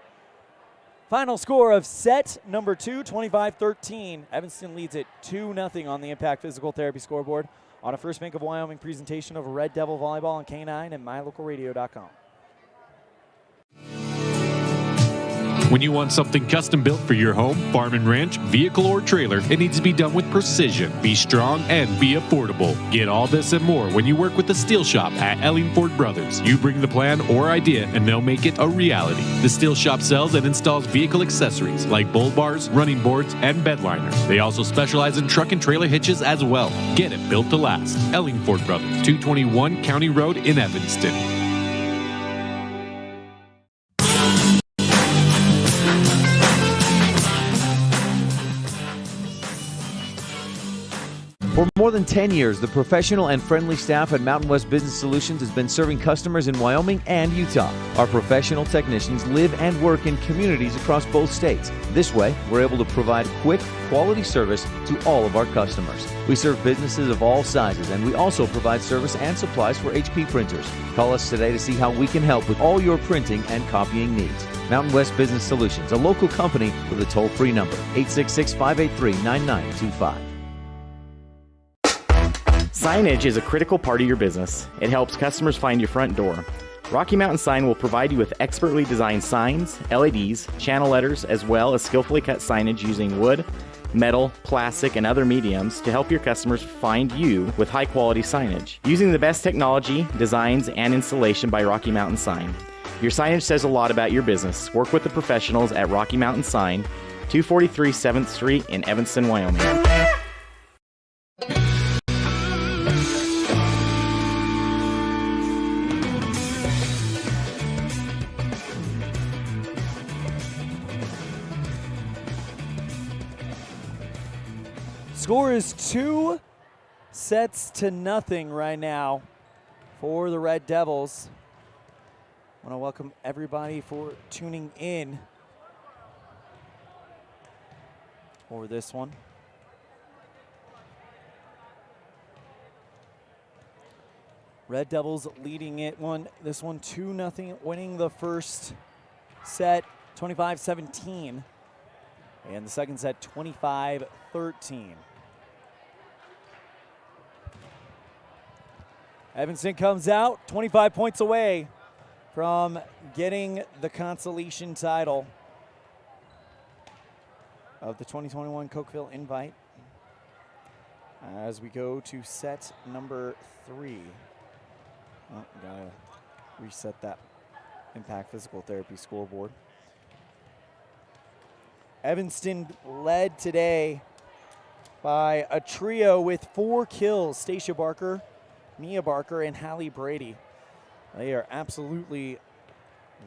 Final score of set number 2, 25-13. Evanston leads it 2-0 on the Impact Physical Therapy scoreboard on a First Bank of Wyoming presentation of Red Devil Volleyball on K9 and MyLocalRadio.com. When you want something custom built for your home, farm and ranch, vehicle, or trailer, it needs to be done with precision, be strong, and be affordable. Get all this and more when you work with the Steel Shop at Ellingford Brothers. You bring the plan or idea, and they'll make it a reality. The Steel Shop sells and installs vehicle accessories like bull bars, running boards, and bed liners. They also specialize in truck and trailer hitches as well. Get it built to last. Ellingford Brothers, 221 County Road in Evanston. For more than 10 years, the professional and friendly staff at Mountain West Business Solutions has been serving customers in Wyoming and Utah. Our professional technicians live and work in communities across both states. This way, we're able to provide quick, quality service to all of our customers. We serve businesses of all sizes, and we also provide service and supplies for HP printers. Call us today to see how we can help with all your printing and copying needs. Mountain West Business Solutions, a local company with a toll-free number, 866-583-9925. Signage is a critical part of your business. It helps customers find your front door. Rocky Mountain Sign will provide you with expertly designed signs, LEDs, channel letters, as well as skillfully cut signage using wood, metal, plastic, and other mediums to help your customers find you with high-quality signage. Using the best technology, designs, and installation by Rocky Mountain Sign. Your signage says a lot about your business. Work with the professionals at Rocky Mountain Sign, 243 7th Street in Evanston, Wyoming. Score is 2-0 right now for the Red Devils. I want to welcome everybody for tuning in for this one. Red Devils leading this one 2-0, winning the first set 25-17, and the second set 25-13. Evanston comes out 25 points away from getting the consolation title of the 2021 Cokeville Invite as we go to set number 3. Oh, gotta reset that Impact Physical Therapy scoreboard. Evanston led today by a trio with 4 kills. Stacia Barker, Mia Barker, and Hallie Brady. They are absolutely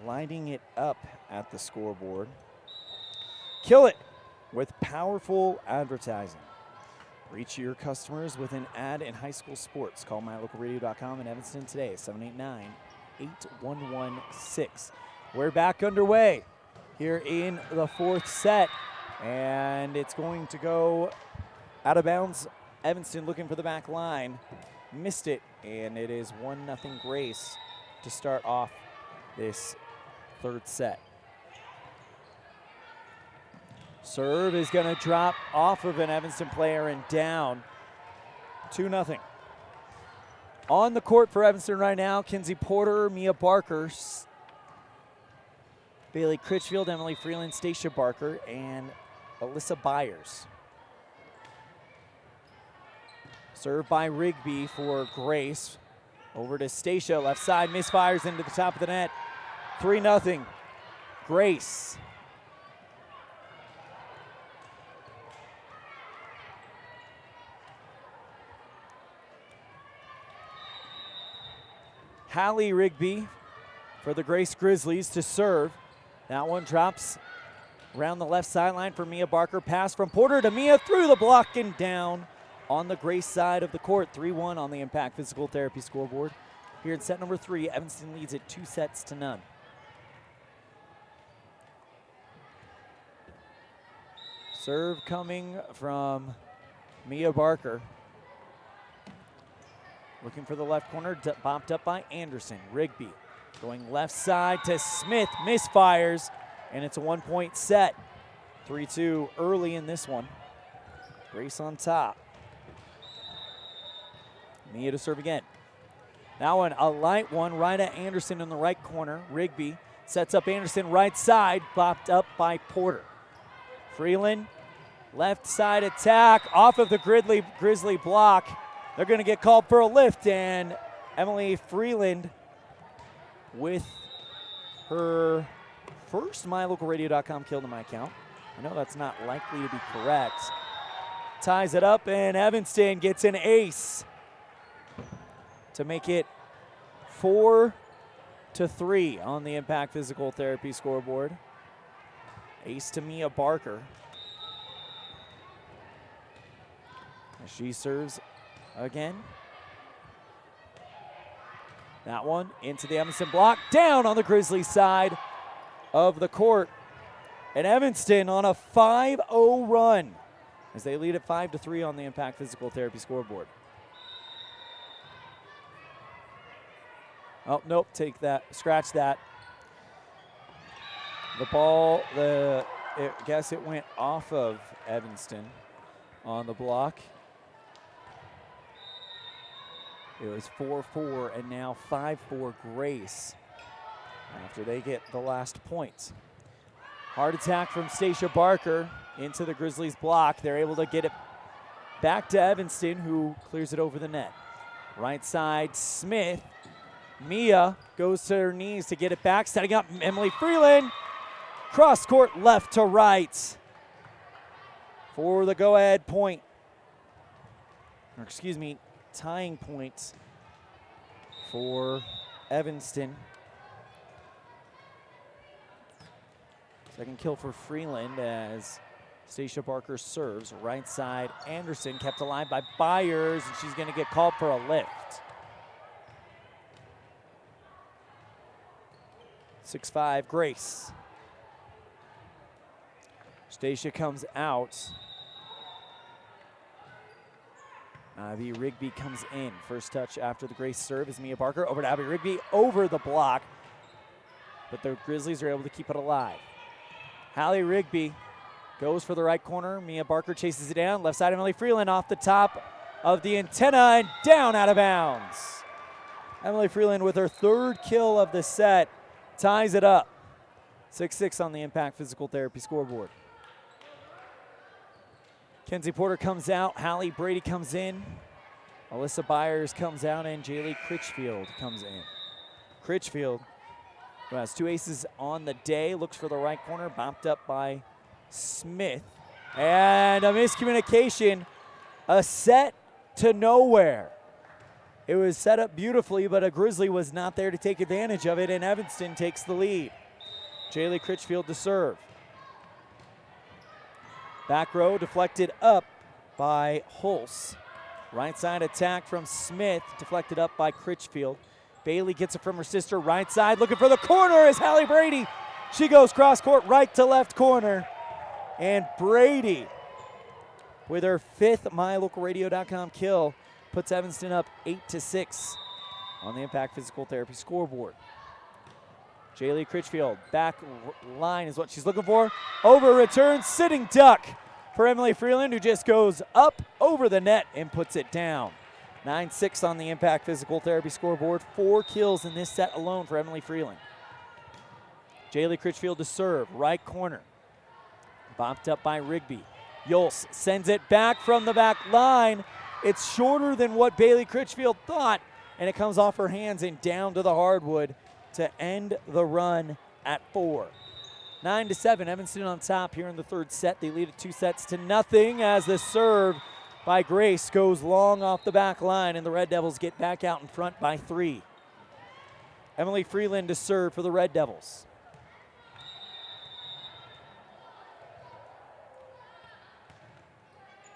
lighting it up at the scoreboard. Kill it with powerful advertising. Reach your customers with an ad in high school sports. Call mylocalradio.com in Evanston today, 789-8116. We're back underway here in the 4th set, and it's going to go out of bounds. Evanston looking for the back line. Missed it, and it is 1-0 Grace to start off this 3rd set. Serve is going to drop off of an Evanston player and down 2-0. On the court for Evanston right now, Kinsey Porter, Mia Barker, Bailey Critchfield, Emily Freeland, Stacia Barker, and Alyssa Byers. Served by Rigby for Grace. Over to Stacia, left side, misfires into the top of the net. 3-0, Grace. Hallie Rigby for the Grace Grizzlies to serve. That one drops around the left sideline for Mia Barker. Pass from Porter to Mia through the block and down on the Grace side of the court. 3-1 on the Impact Physical Therapy scoreboard. Here in set number 3, Evanston leads it 2-0. Serve coming from Mia Barker. Looking for the left corner, bopped up by Anderson. Rigby going left side to Smith, misfires, and it's a 1-point set. 3-2 early in this one. Grace on top. Mia to serve again. That one, a light one, right at Anderson in the right corner. Rigby sets up Anderson right side, bopped up by Porter. Freeland, left side attack, off of the Grizzly block. They're going to get called for a lift, and Emily Freeland with her first MyLocalRadio.com kill to my account. I know that's not likely to be correct. Ties it up, and Evanston gets an ace to make it 4-3 on the Impact Physical Therapy scoreboard. Ace to Mia Barker. She serves again. That one into the Evanston block, down on the Grizzlies side of the court. And Evanston on a 5-0 run as they lead at 5-3 on the Impact Physical Therapy scoreboard. Oh, nope, take that, scratch that. The ball, I guess it went off of Evanston on the block. It was 4-4 and now 5-4 Grace after they get the last points. Hard attack from Stacia Barker into the Grizzlies block. They're able to get it back to Evanston, who clears it over the net. Right side, Smith. Mia goes to her knees to get it back, setting up Emily Freeland. Cross court left to right for the go-ahead point. Or excuse me, tying point for Evanston. Second kill for Freeland as Stacia Barker serves. Right side, Anderson kept alive by Byers, and she's going to get called for a lift. 6-5, Grace. Stacia comes out. Abby Rigby comes in. First touch after the Grace serve is Mia Barker. Over to Abby Rigby, over the block. But the Grizzlies are able to keep it alive. Hallie Rigby goes for the right corner. Mia Barker chases it down. Left side, Emily Freeland off the top of the antenna and down out of bounds. Emily Freeland with her third kill of the set ties it up. 6-6 on the Impact Physical Therapy scoreboard. Kenzie Porter comes out. Hallie Brady comes in. Alyssa Byers comes out, and Jaylee Critchfield comes in. Critchfield, who has 2 aces on the day, looks for the right corner, bopped up by Smith. And a miscommunication, a set to nowhere. It was set up beautifully, but a Grizzly was not there to take advantage of it, and Evanston takes the lead. Jaylee Critchfield to serve. Back row deflected up by Hulse. Right side attack from Smith, deflected up by Critchfield. Bailey gets it from her sister, right side, looking for the corner is Hallie Brady. She goes cross court, right to left corner. And Brady, with her 5th MyLocalRadio.com kill, puts Evanston up 8-6 on the Impact Physical Therapy scoreboard. Jaylee Critchfield, back line is what she's looking for. Over return, sitting duck for Emily Freeland, who just goes up over the net and puts it down. 9-6 on the Impact Physical Therapy scoreboard. 4 kills in this set alone for Emily Freeland. Jaylee Critchfield to serve, right corner. Bopped up by Rigby. Yulse sends it back from the back line. It's shorter than what Bailey Critchfield thought, and it comes off her hands and down to the hardwood to end the run at 4. 9-7, Evanston on top here in the 3rd set. They lead it 2-0 as the serve by Grace goes long off the back line, and the Red Devils get back out in front by 3. Emily Freeland to serve for the Red Devils.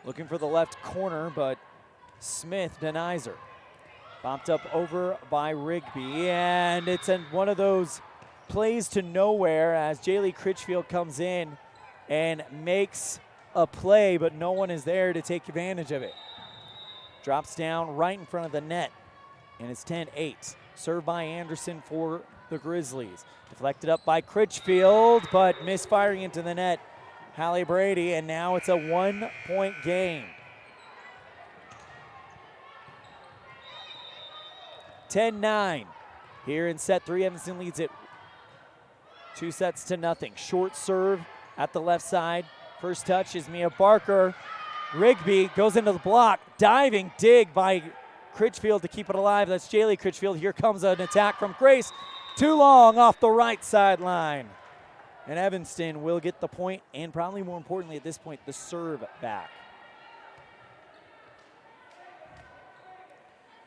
Looking for the left corner, but Smith denies her. Bopped up over by Rigby, and it's one of those plays to nowhere as Jaylee Critchfield comes in and makes a play, but no one is there to take advantage of it. Drops down right in front of the net, and it's 10-8. Served by Anderson for the Grizzlies. Deflected up by Critchfield, but misfiring into the net, Hallie Brady, and now it's a 1-point game. 10-9 here in set 3. Evanston leads it 2-0. Short serve at the left side. First touch is Mia Barker. Rigby goes into the block. Diving dig by Critchfield to keep it alive. That's Jaylee Critchfield. Here comes an attack from Grace. Too long off the right sideline. And Evanston will get the point, and probably more importantly at this point, the serve back.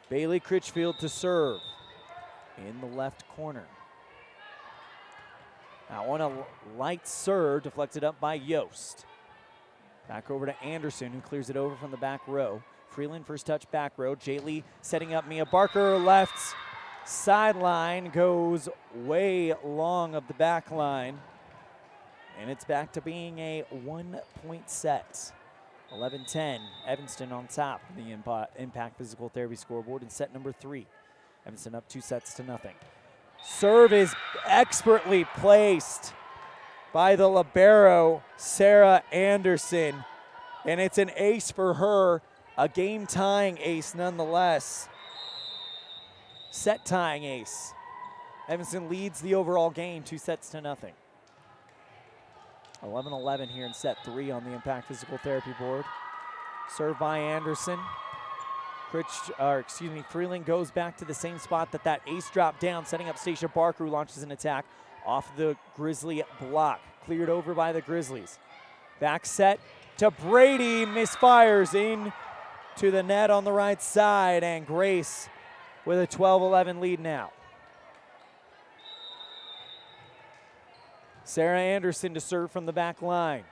Bailey Critchfield to serve in the left corner. Now on a light serve, deflected up by Yost. Back over to Anderson, who clears it over from the back row. Freeland first touch back row. Jaylee setting up Mia Barker. Left sideline goes way long of the back line. And it's back to being a 1-point set. 11-10, Evanston on top of the Impact Physical Therapy scoreboard in set number 3. Evanston up 2-0. Serve is expertly placed by the libero, Sarah Anderson. And it's an ace for her, a game-tying ace nonetheless. Set-tying ace. Evanston leads the overall game 2-0. 11-11 here in set 3 on the Impact Physical Therapy board. Served by Anderson. Freeland goes back to the same spot that ace dropped down, setting up Stacia Barker, who launches an attack off the Grizzly block. Cleared over by the Grizzlies. Back set to Brady, misfires in to the net on the right side, and Grace with a 12-11 lead now. Sarah Anderson to serve from the back line.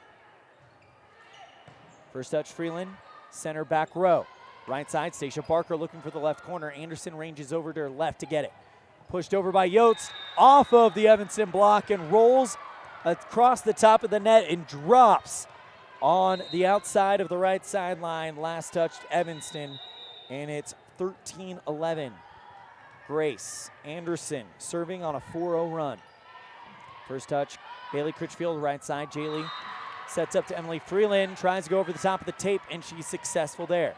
First touch Freeland, center back row. Right side, Stacia Barker looking for the left corner. Anderson ranges over to her left to get it. Pushed over by Yost, off of the Evanston block and rolls across the top of the net and drops on the outside of the right sideline. Last touched Evanston, and it's 13-11. Grace Anderson serving on a 4-0 run. First touch, Bailey Critchfield, right side. Jaylee sets up to Emily Freeland, tries to go over the top of the tape, and she's successful there.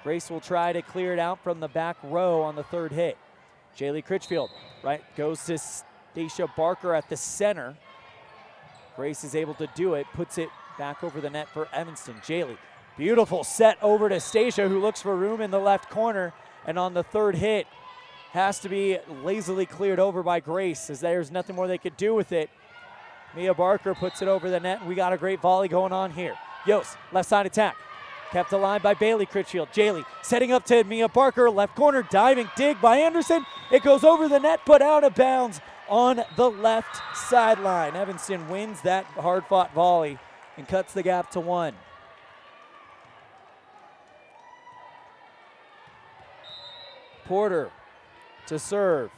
Grace will try to clear it out from the back row on the third hit. Jaylee Critchfield, right, goes to Stacia Barker at the center. Grace is able to do it, puts it back over the net for Evanston. Jaylee, beautiful set over to Stacia, who looks for room in the left corner, and on the third hit, has to be lazily cleared over by Grace, as there's nothing more they could do with it. Mia Barker puts it over the net, and we got a great volley going on here. Yost, left side attack. Kept alive by Bailey Critchfield. Jaylee setting up to Mia Barker, left corner, diving dig by Anderson. It goes over the net, put out of bounds on the left sideline. Evanston wins that hard-fought volley and cuts the gap to 1. Porter to serve.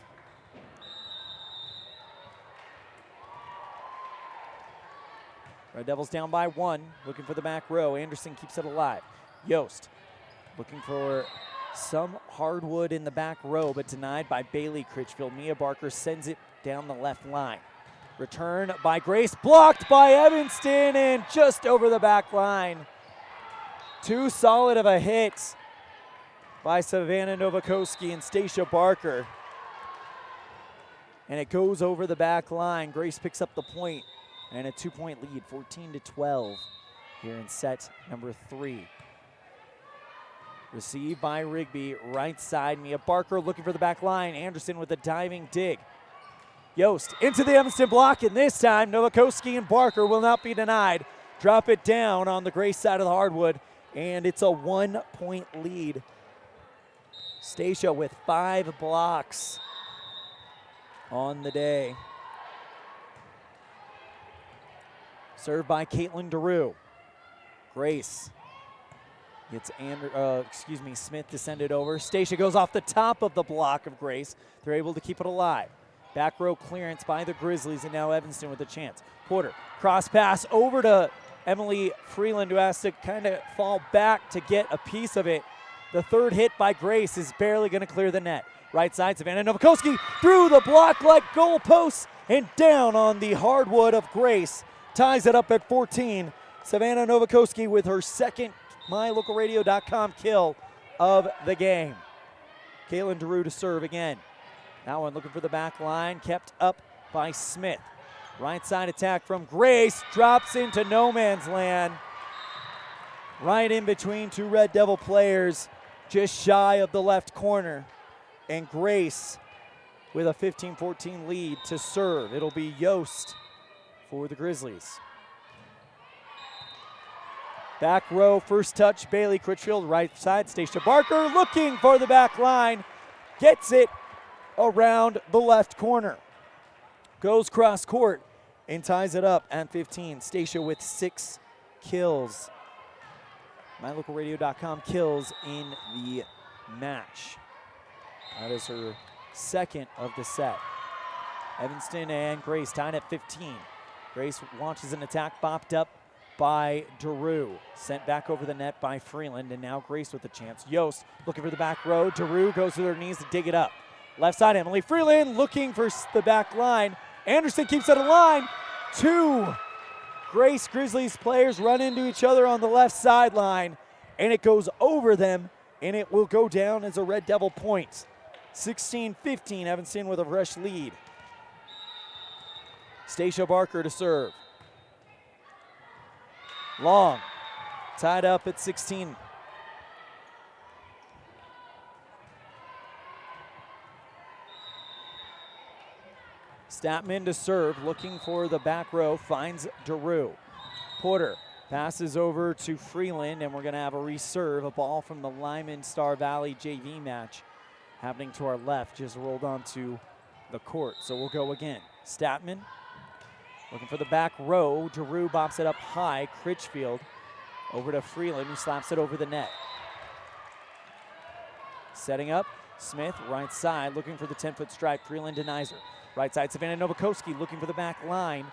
Red Devils down by 1, looking for the back row. Anderson keeps it alive. Yost looking for some hardwood in the back row, but denied by Bailey Critchfield. Mia Barker sends it down the left line. Return by Grace, blocked by Evanston, and just over the back line. Too solid of a hit by Savannah Novakoski and Stacia Barker. And it goes over the back line. Grace picks up the point, and a 2-point lead, 14-12 here in set number 3. Received by Rigby, right side. Mia Barker looking for the back line. Anderson with a diving dig. Yost into the Evanston block, and this time Novakoski and Barker will not be denied. Drop it down on the Grace side of the hardwood, and it's a 1-point lead. Stacia with 5 blocks on the day. Served by Caitlin DeRue. Grace gets Smith to send it over. Stacia goes off the top of the block of Grace. They're able to keep it alive. Back row clearance by the Grizzlies, and now Evanston with a chance. Porter, cross pass over to Emily Freeland, who has to kind of fall back to get a piece of it. The third hit by Grace is barely going to clear the net. Right side, Savannah Novakoski through the block like goalposts and down on the hardwood of Grace. Ties it up at 14. Savannah Novakoski with her second MyLocalRadio.com kill of the game. Caitlin DeRue to serve again. That one looking for the back line, kept up by Smith. Right side attack from Grace, drops into no man's land. Right in between two Red Devil players, just shy of the left corner. And Grace with a 15-14 lead to serve. It'll be Yost for the Grizzlies. Back row, first touch, Bailey Critchfield, right side, Stacia Barker looking for the back line. Gets it around the left corner. Goes cross court and ties it up at 15. Stacia with 6 kills MyLocalRadio.com kills in the match. That is her second of the set. Evanston and Grace tied at 15. Grace launches an attack, bopped up by DeRue. Sent back over the net by Freeland, and now Grace with a chance. Yost looking for the back row. DeRue goes to their knees to dig it up. Left side, Emily Freeland looking for the back line. Anderson keeps it alive. Two Grace Grizzlies players run into each other on the left sideline, and it goes over them, and it will go down as a Red Devil point. 16-15, Evanston with a fresh lead. Stacia Barker to serve. Long, tied up at 16. Statman to serve, looking for the back row, finds DeRue. Porter passes over to Freeland, and we're gonna have a reserve, a ball from the Lyman Star Valley JV match happening to our left, just rolled onto the court. So we'll go again. Statman looking for the back row. DeRue bops it up high. Critchfield over to Freeland, who slaps it over the net. Setting up, Smith, right side, looking for the 10-foot strike. Freeland denies her. Right side, Savannah Novakoski looking for the back line.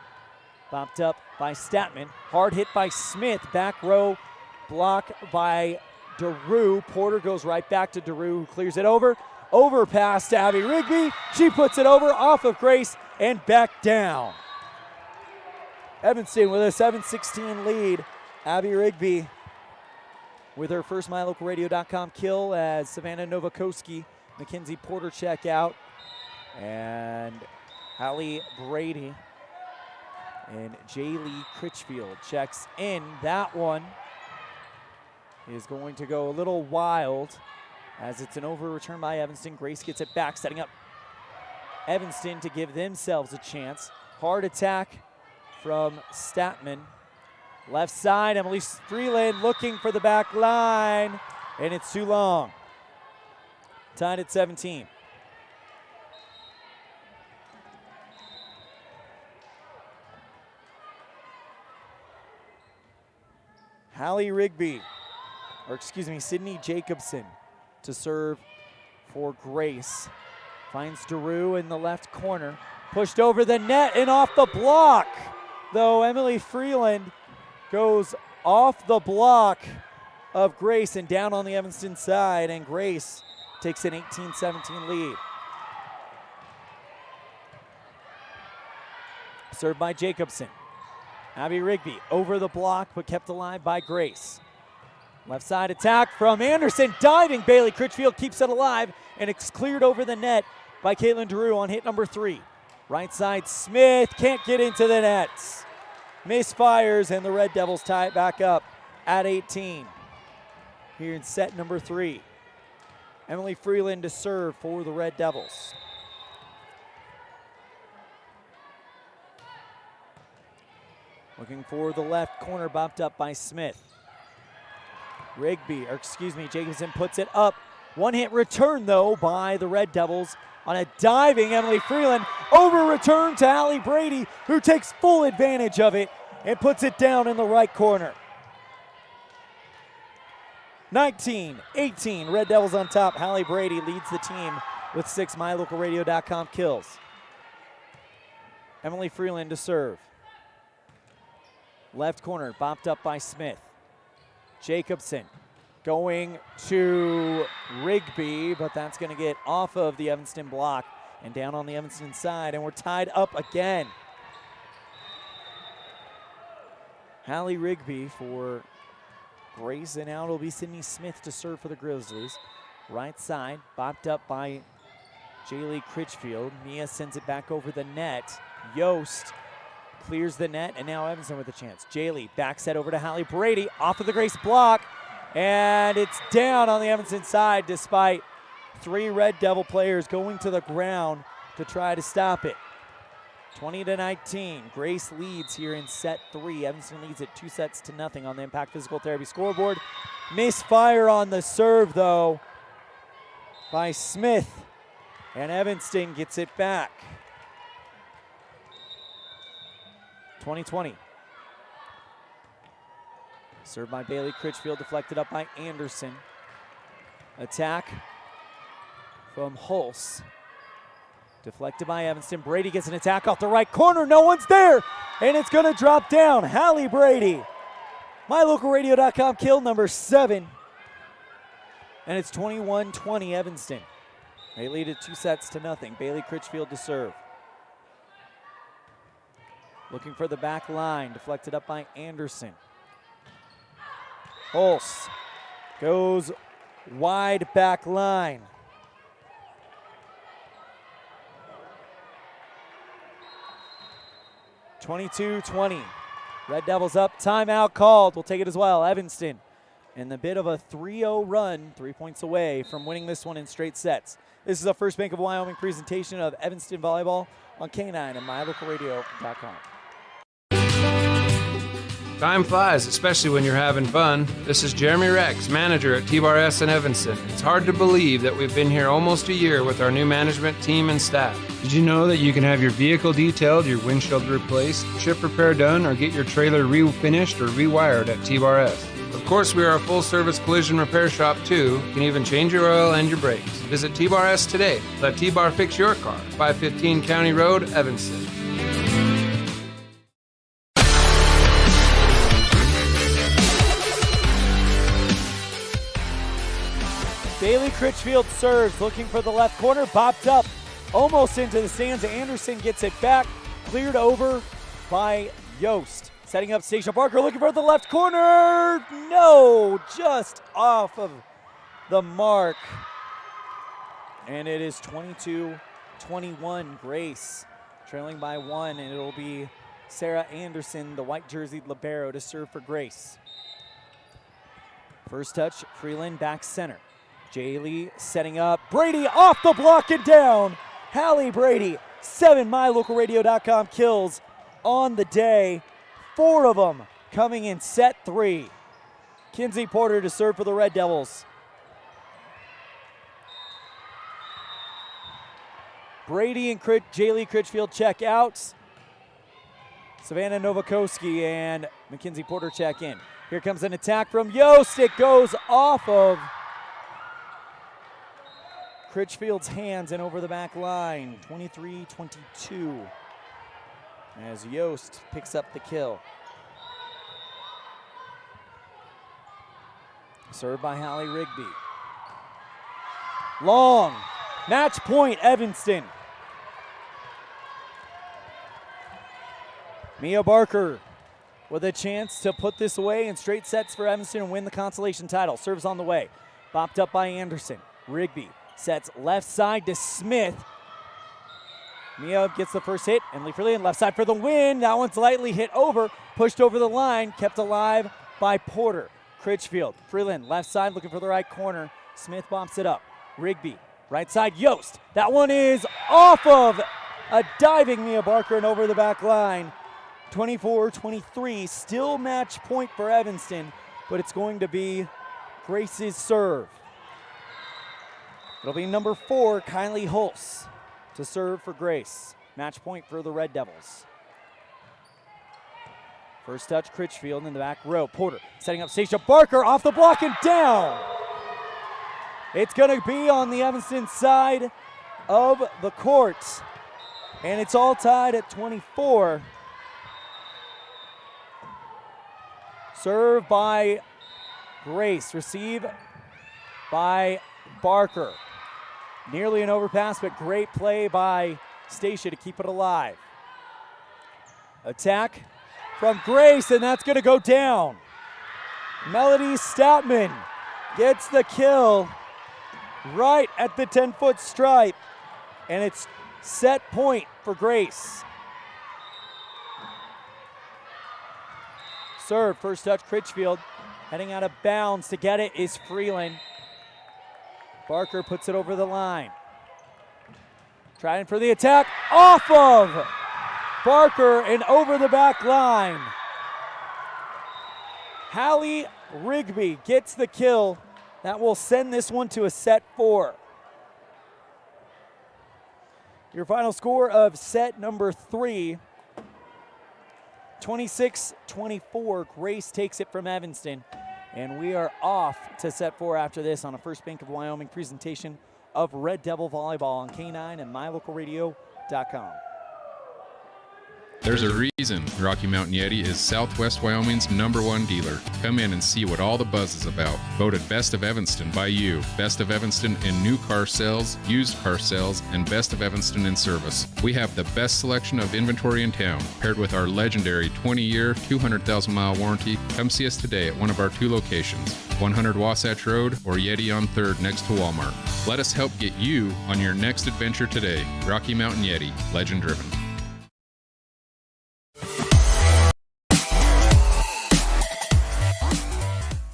Bopped up by Statman. Hard hit by Smith. Back row block by DeRue. Porter goes right back to DeRue, who clears it over. Overpass to Abby Rigby. She puts it over off of Grace and back down. Evanston with a 7-16 lead. Abby Rigby with her first MyLocalRadio.com kill as Savannah Novakoski, Mackenzie Porter check out, and Hallie Brady and Jaylee Critchfield checks in. That one is going to go a little wild as it's an over return by Evanston. Grace gets it back, setting up Evanston to give themselves a chance. Hard attack from Statman. Left side, Emily Freeland looking for the back line, and it's too long. Tied at 17. Hallie Rigby, or excuse me, Sydney Jacobson to serve for Grace. Finds DeRue in the left corner. Pushed over the net and off the block. Though Emily Freeland goes off the block of Grace and down on the Evanston side, and Grace takes an 18-17 lead. Served by Jacobson. Abby Rigby over the block, but kept alive by Grace. Left side attack from Anderson, diving. Bailey Critchfield keeps it alive, and it's cleared over the net by Caitlin DeRue on hit number 3. Right side, Smith can't get into the nets. Misfires, and the Red Devils tie it back up at 18. Here in set number 3. Emily Freeland to serve for the Red Devils. Looking for the left corner, bopped up by Smith. Jacobson puts it up. One hit return, though, by the Red Devils on a diving Emily Freeland. Over return to Hallie Brady, who takes full advantage of it and puts it down in the right corner. 19-18, Red Devils on top. Hallie Brady leads the team with 6 MyLocalRadio.com kills. Emily Freeland to serve. Left corner, bopped up by Smith. Jacobson going to Rigby, but that's going to get off of the Evanston block and down on the Evanston side, and we're tied up again. Hallie Rigby for Grace, and now it'll be Sydney Smith to serve for the Grizzlies. Right side, bopped up by Jaylee Critchfield. Mia sends it back over the net. Yost clears the net, and now Evanston with a chance. Jaylee back set over to Hallie Brady, off of the Grace block, and it's down on the Evanston side despite 3 Red Devil players going to the ground to try to stop it. 20-19, Grace leads here in set 3. Evanston leads it 2-0 on the Impact Physical Therapy scoreboard. Misfire on the serve, though, by Smith, and Evanston gets it back. 20-20. Served by Bailey Critchfield, deflected up by Anderson. Attack from Hulse. Deflected by Evanston. Brady gets an attack off the right corner. No one's there. And it's going to drop down. Hallie Brady. MyLocalRadio.com kill number 7. And it's 21-20 Evanston. They lead it 2-0. Bailey Critchfield to serve. Looking for the back line. Deflected up by Anderson. Hulse goes wide back line. (22-20). Red Devils up. Timeout called. We'll take it as well. Evanston in the bit of a 3-0 run, 3 points away from winning this one in straight sets. This is a First Bank of Wyoming presentation of Evanston Volleyball on K9 and MyLocalRadio.com. Time flies, especially when you're having fun. This is Jeremy Rex, manager at T-Bar-S in Evanston. It's hard to believe that we've been here almost a year with our new management team and staff. Did you know that you can have your vehicle detailed, your windshield replaced, chip repair done, or get your trailer refinished or rewired at T-Bar-S? Of course, we are a full-service collision repair shop, too. You can even change your oil and your brakes. Visit T-Bar-S today. Let T-Bar fix your car. 515 County Road, Evanston. Bailey Critchfield serves, looking for the left corner, bopped up, almost into the stands. Anderson gets it back, cleared over by Yost. Setting up Stacia Barker, looking for the left corner. No, just off of the mark. And it is 22-21, Grace trailing by 1, and it'll be Sarah Anderson, the white jerseyed libero, to serve for Grace. First touch, Freeland back center. Jaylee setting up. Brady off the block and down. Hallie Brady, 7 MyLocalRadio.com kills on the day. 4 of them coming in set 3. Kinsey Porter to serve for the Red Devils. Brady and Jaylee Critchfield check out. Savannah Novakoski and Mackenzie Porter check in. Here comes an attack from Yost. It goes off of Critchfield's hands and over the back line. 23-22 as Yost picks up the kill. Served by Hallie Rigby. Long. Match point, Evanston. Mia Barker with a chance to put this away in straight sets for Evanston and win the consolation title. Serves on the way. Bopped up by Anderson. Rigby sets left side to Smith. Mia gets the first hit, and Lee Freeland left side for the win. That one's lightly hit over, pushed over the line, kept alive by Porter. Critchfield, Freeland left side looking for the right corner. Smith bumps it up. Rigby, right side, Yost. That one is off of a diving Mia Barker and over the back line. 24-23, still match point for Evanston, but it's going to be Grace's serve. It'll be number 4, Kylie Hulse, to serve for Grace. Match point for the Red Devils. First touch, Critchfield in the back row. Porter setting up Stacia Barker off the block and down. It's going to be on the Evanston side of the court. And it's all tied at 24. Serve by Grace. Receive by Barker. Nearly an overpass, but great play by Stacia to keep it alive. Attack from Grace, and that's going to go down. Melody Statman gets the kill right at the 10-foot stripe, and it's set point for Grace. Serve, first touch, Critchfield. Heading out of bounds to get it is Freeland. Barker puts it over the line. Trying for the attack, off of Barker and over the back line. Hallie Rigby gets the kill. That will send this one to a set 4. Your final score of set number 3. 26-24, Grace takes it from Evanston. And we are off to set 4 after this on a First Bank of Wyoming presentation of Red Devil Volleyball on K9 and MyLocalRadio.com. There's a reason Rocky Mountain Yeti is Southwest Wyoming's #1 dealer. Come in and see what all the buzz is about. Voted Best of Evanston by you. Best of Evanston in new car sales, used car sales, and Best of Evanston in service. We have the best selection of inventory in town, paired with our legendary 20-year, 200,000-mile warranty. Come see us today at one of our 2 locations, 100 Wasatch Road or Yeti on 3rd next to Walmart. Let us help get you on your next adventure today. Rocky Mountain Yeti, legend driven.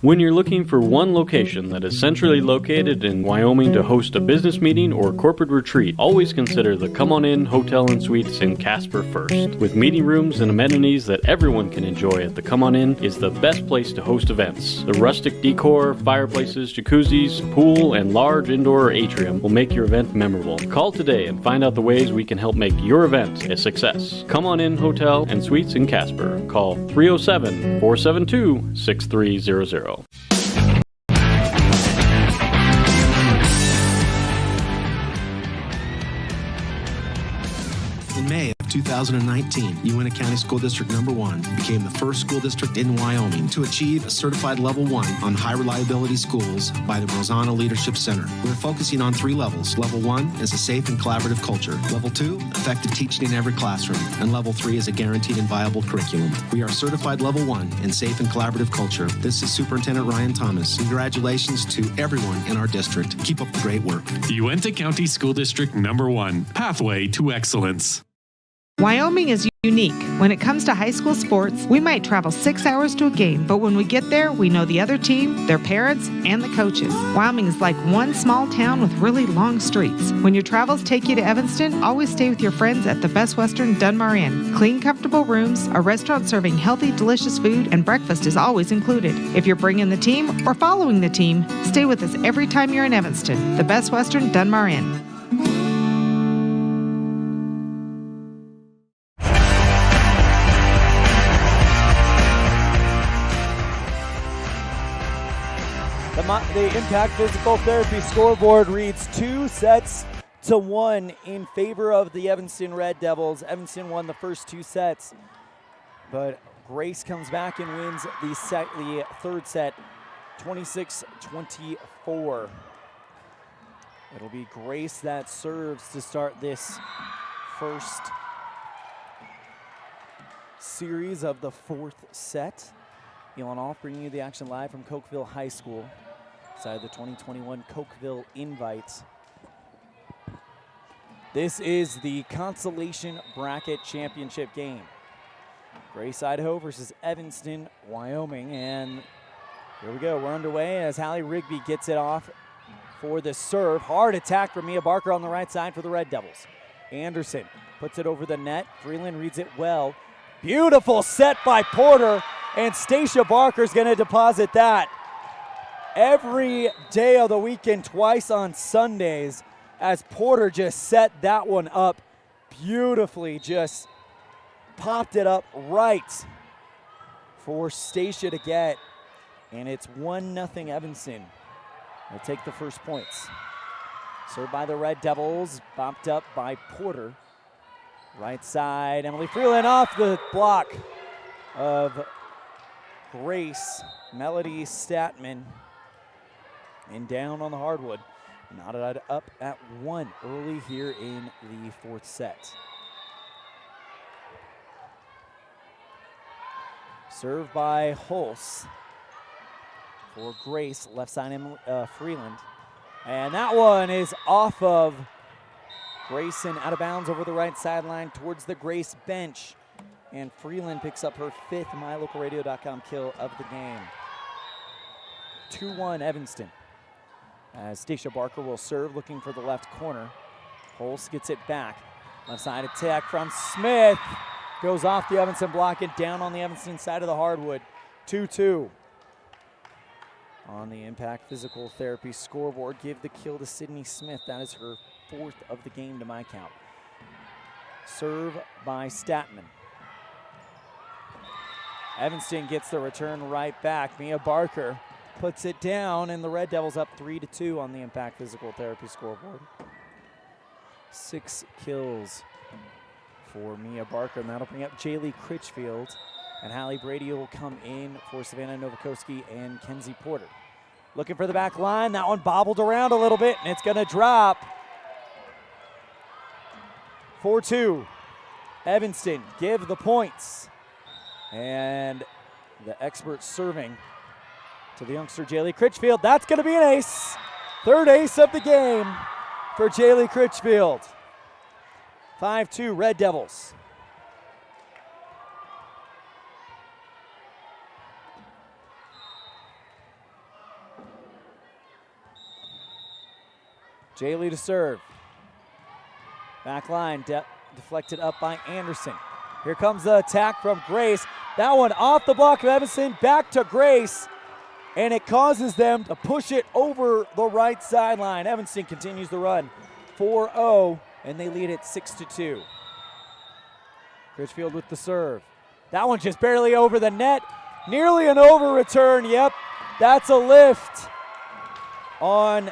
When you're looking for one location that is centrally located in Wyoming to host a business meeting or corporate retreat, always consider the Come On In Hotel and Suites in Casper first. With meeting rooms and amenities that everyone can enjoy at the Come On In is the best place to host events. The rustic decor, fireplaces, jacuzzis, pool, and large indoor atrium will make your event memorable. Call today and find out the ways we can help make your event a success. Come On In Hotel and Suites in Casper. Call 307-472-6300. In May of 2019, Uintah County School District #1 became the first school district in Wyoming to achieve a certified level 1 on high reliability schools by the Rosanna Leadership Center. We're focusing on 3 levels. Level 1 is a safe and collaborative culture. Level 2, effective teaching in every classroom. And Level 3 is a guaranteed and viable curriculum. We are certified Level 1 in safe and collaborative culture. This is Superintendent Ryan Thomas. Congratulations to everyone in our district. Keep up the great work. Uintah County School District #1, Pathway to Excellence. Wyoming is unique. When it comes to high school sports, we might travel 6 hours to a game, but when we get there, we know the other team, their parents, and the coaches. Wyoming is like one small town with really long streets. When your travels take you to Evanston, always stay with your friends at the Best Western Dunmar Inn. Clean, comfortable rooms, a restaurant serving healthy, delicious food, and breakfast is always included. If you're bringing the team or following the team, stay with us every time you're in Evanston. The Best Western Dunmar Inn. The Impact Physical Therapy scoreboard reads 2-1 in favor of the Evanston Red Devils. Evanston won the first 2 sets, but Grace comes back and wins the third set, 26-24. It'll be Grace that serves to start this first series of the 4th set. ELAN OLLIFF bringing you the action live from Cokeville High School. Side the 2021 Cokeville Invites. This is the Consolation Bracket Championship game. Grace, Idaho versus Evanston, Wyoming. And here we go, we're underway as Hallie Rigby gets it off for the serve. Hard attack from Mia Barker on the right side for the Red Devils. Anderson puts it over the net. Freeland reads it well. Beautiful set by Porter, and Stacia Barker's gonna deposit that. Every day of the weekend, twice on Sundays, as Porter just set that one up beautifully, just popped it up right for Stacia to get. And it's 1-0 Evanston. They'll take the first points. Served by the Red Devils, bopped up by Porter. Right side, Emily Freeland off the block of Grace, Melody Statman. And down on the hardwood. Knotted up at 1 early here in the 4th set. Served by Hulse for Grace, left side Freeland. And that one is off of Grace and out of bounds over the right sideline towards the Grace bench. And Freeland picks up her 5th MyLocalRadio.com kill of the game. 2-1 Evanston. As Stacia Barker will serve, looking for the left corner. Hulse gets it back. Left side attack from Smith. Goes off the Evanston block and down on the Evanston side of the hardwood. 2-2. On the Impact Physical Therapy scoreboard, give the kill to Sydney Smith. That is her 4th of the game to my count. Serve by Statman. Evanston gets the return right back. Mia Barker puts it down, and the Red Devils up 3-2 on the Impact Physical Therapy scoreboard. 6 kills for Mia Barker, and that'll bring up Jaylee Critchfield. And Hallie Brady will come in for Savannah Novakoski and Kenzie Porter. Looking for the back line. That one bobbled around a little bit, and it's going to drop. 4-2. Evanston give the points. And the expert serving to the youngster Jaylee Critchfield. That's going to be an ace. Third ace of the game for Jaylee Critchfield. 5-2 Red Devils. Jaylee to serve. Back line deflected up by Anderson. Here comes the attack from Grace. That one off the block of Evanston, back to Grace, and it causes them to push it over the right sideline. Evanston continues the run 4-0, and they lead it 6-2. Critchfield with the serve. That one just barely over the net. Nearly an over return. Yep, that's a lift on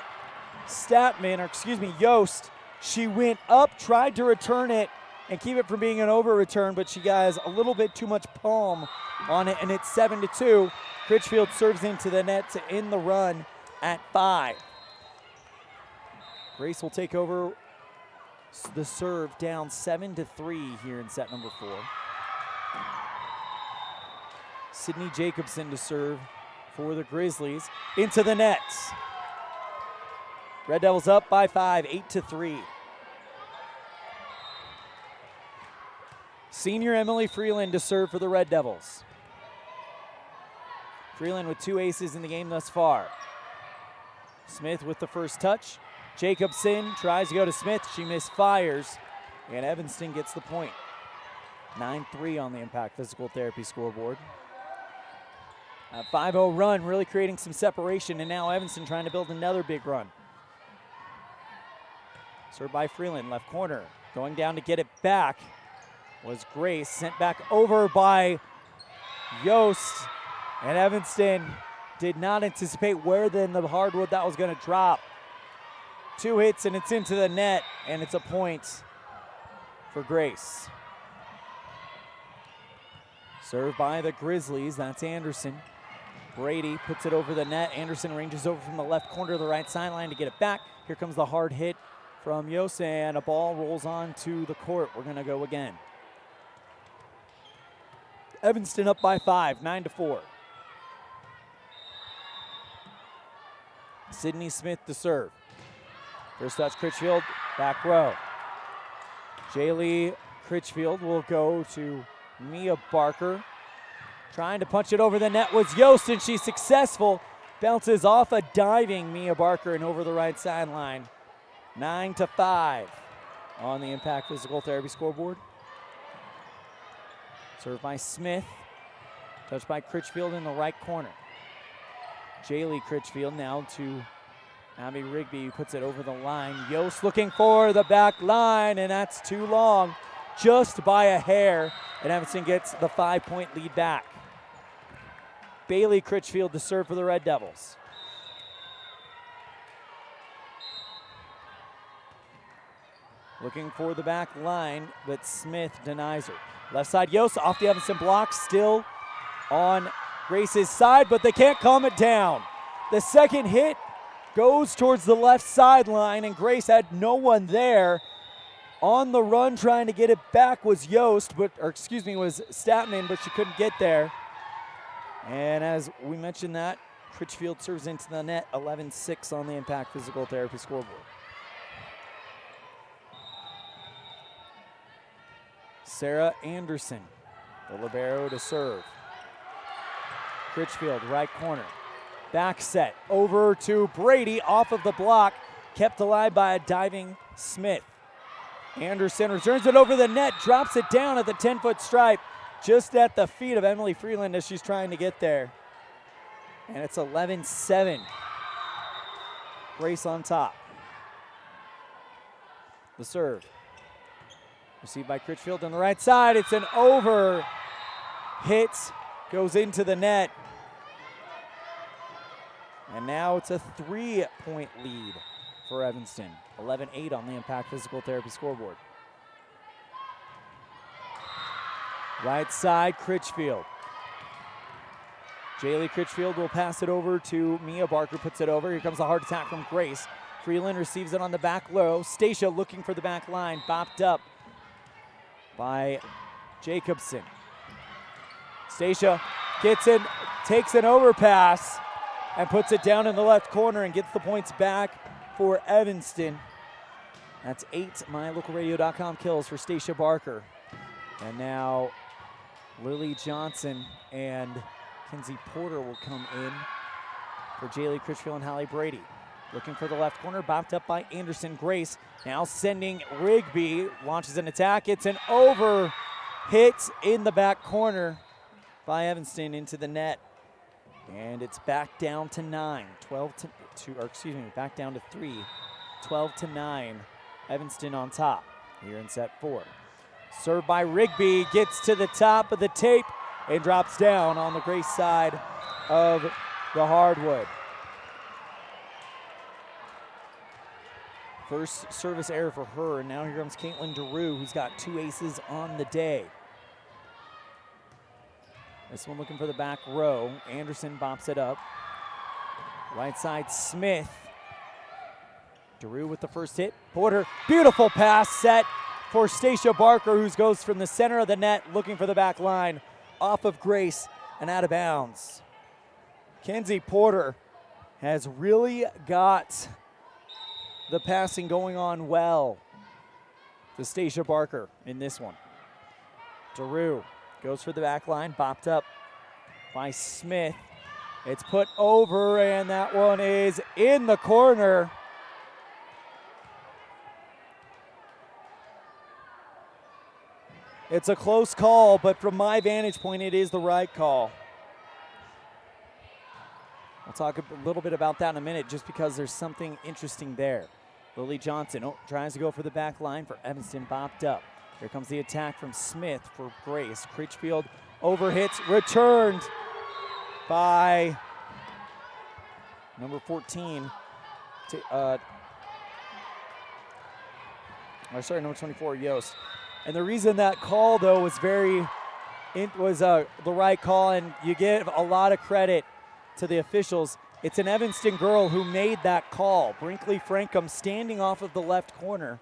Yost. She went up, tried to return it and keep it from being an over return, but she has a little bit too much palm on it, and it's 7-2. Critchfield serves into the net to end the run at 5. Grace will take over the serve, down 7-3 here in set number 4. Sydney Jacobson to serve for the Grizzlies, into the nets. Red Devils up by 5, 8-3. Senior Emily Freeland to serve for the Red Devils. Freeland with 2 aces in the game thus far. Smith with the first touch. Jacobson tries to go to Smith. She misfires, and Evanston gets the point. 9-3 on the Impact Physical Therapy scoreboard. A 5-0 run, really creating some separation, and now Evanston trying to build another big run. Served by Freeland, left corner. Going down to get it back was Grace, sent back over by Yost, and Evanston did not anticipate where then the hardwood that was going to drop. 2 hits and it's into the net, and it's a point for Grace. Served by the Grizzlies, that's Anderson. Brady puts it over the net. Anderson ranges over from the left corner to the right sideline to get it back. Here comes the hard hit from Yost, and a ball rolls on to the court. We're going to go again. Evanston up by 5, 9-4. Sydney Smith to serve. First touch, Critchfield, back row. Jaylee Critchfield will go to Mia Barker. Trying to punch it over the net was Yost, and she's successful. Bounces off a diving Mia Barker and over the right sideline. 9-5 on the Impact Physical Therapy scoreboard. Served by Smith. Touched by Critchfield in the right corner. Jaylee Critchfield now to Abby Rigby, who puts it over the line. Yost looking for the back line, and that's too long, just by a hair, and Evanston gets the 5-point lead back. Bailey Critchfield to serve for the Red Devils. Looking for the back line, but Smith denies her. Left side, Yost off the Evanston block, still on Grace's side, but they can't calm it down. The second hit goes towards the left sideline, and Grace had no one there. On the run trying to get it back was Yost, was Statman, but she couldn't get there. And as we mentioned that, Critchfield serves into the net, 11-6 on the Impact Physical Therapy scoreboard. Sarah Anderson, the libero to serve. Critchfield, right corner. Back set, over to Brady, off of the block, kept alive by a diving Smith. Anderson returns it over the net, drops it down at the 10-foot stripe, just at the feet of Emily Freeland as she's trying to get there. And it's 11-7. Grace on top. The serve. Received by Critchfield on the right side. It's an over hit goes into the net. And now it's a 3-point lead for Evanston. 11-8 on the Impact Physical Therapy scoreboard. Right side, Critchfield. Jaylee Critchfield will pass it over to Mia Barker, puts it over. Here comes a hard attack from Grace. Freeland receives it on the back low. Stacia looking for the back line, bopped up by Jacobson. Stacia gets in, takes an overpass, and puts it down in the left corner and gets the points back for Evanston. That's 8 MyLocalRadio.com kills for Stacia Barker. And now Lily Johnson and Kinsey Porter will come in for Jaylee Critchfield and Hallie Brady. Looking for the left corner, bopped up by Anderson Grace. Now sending Rigby, launches an attack. It's an over hit in the back corner by Evanston into the net. And it's back down to 9, 12 to 2, or excuse me, back down to 3, 12 to 9. Evanston on top here in set 4. Served by Rigby, gets to the top of the tape and drops down on the Grace side of the hardwood. First service error for her, and now here comes Caitlin DeRue, who's got 2 aces on the day. This one looking for the back row. Anderson bops it up. Right side, Smith. DeRue with the first hit. Porter, beautiful pass set for Stacia Barker, who goes from the center of the net, looking for the back line, off of Grace and out of bounds. Kenzie Porter has really got the passing going on well to Stacia Barker in this one. DeRue goes for the back line, bopped up by Smith. It's put over, and that one is in the corner. It's a close call, but from my vantage point, it is the right call. I'll talk a little bit about that in a minute, just because there's something interesting there. Lily Johnson tries to go for the back line for Evanston, bopped up. Here comes the attack from Smith for Grace. Critchfield overhits, returned by number 14. Number 24, Yost. And the reason that call, though, was the right call, and you give a lot of credit to the officials. It's an Evanston girl who made that call. Brinkley Frankham, standing off of the left corner,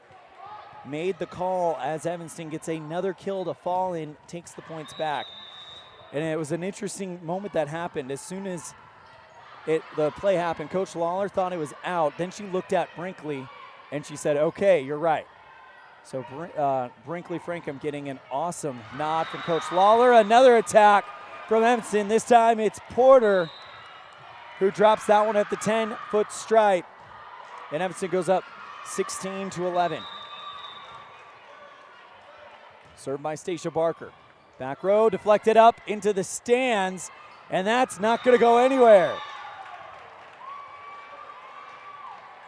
made the call as Evanston gets another kill to fall in, takes the points back. And it was an interesting moment that happened. As soon as the play happened, Coach Lawler thought it was out. Then she looked at Brinkley, and she said, okay, you're right. So Brinkley Frankham getting an awesome nod from Coach Lawler. Another attack from Evanston. This time it's Porter who drops that one at the 10-foot stripe. And Evanston goes up 16-11. Served by Stacia Barker. Back row, deflected up into the stands, and that's not going to go anywhere.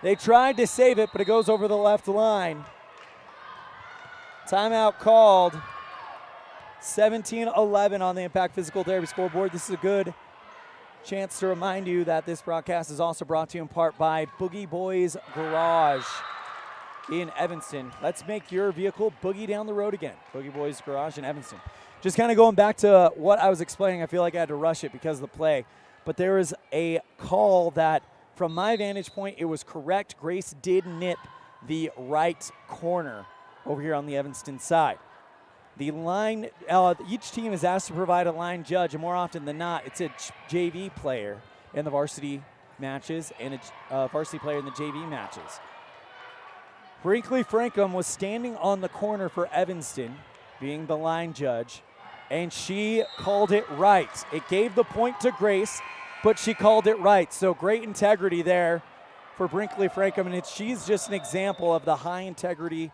They tried to save it, but it goes over the left line. Timeout called. 17-11 on the Impact Physical Therapy scoreboard. This is a good chance to remind you that this broadcast is also brought to you in part by Boogie Boys Garage in Evanston. Let's make your vehicle boogie down the road again. Boogie Boys Garage in Evanston. Just kind of going back to what I was explaining, I feel like I had to rush it because of the play. But there was a call that, from my vantage point, it was correct. Grace did nip the right corner over here on the Evanston side. The line, each team is asked to provide a line judge, and more often than not, it's a JV player in the varsity matches and a varsity player in the JV matches. Brinkley Frankham was standing on the corner for Evanston, being the line judge, and she called it right. It gave the point to Grace, but she called it right. So great integrity there for Brinkley Frankham, and she's just an example of the high integrity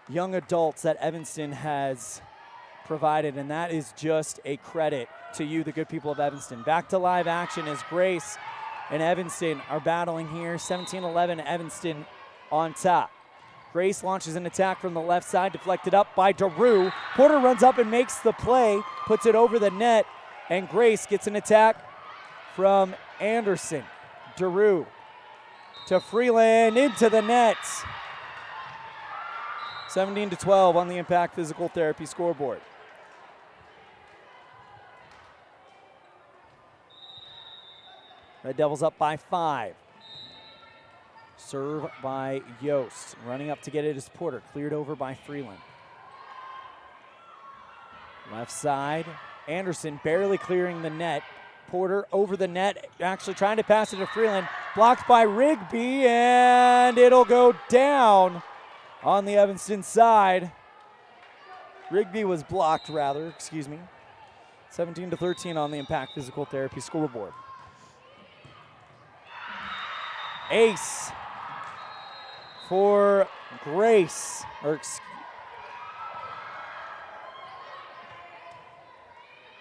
young adults that Evanston has provided, and that is just a credit to you, the good people of Evanston. Back to live action as Grace and Evanston are battling here. 17-11, Evanston on top. Grace launches an attack from the left side, deflected up by DeRue. Porter runs up and makes the play, puts it over the net, and Grace gets an attack from Anderson. DeRue to Freeland, into the net. 17-12 on the Impact Physical Therapy scoreboard. Red Devils up by 5. Serve by Yost. Running up to get it is Porter. Cleared over by Freeland. Left side. Anderson barely clearing the net. Porter over the net. Actually trying to pass it to Freeland. Blocked by Rigby, and it'll go down on the Evanston side. Rigby was blocked, rather. Excuse me. 17-13 on the Impact Physical Therapy scoreboard. Ace for Grace,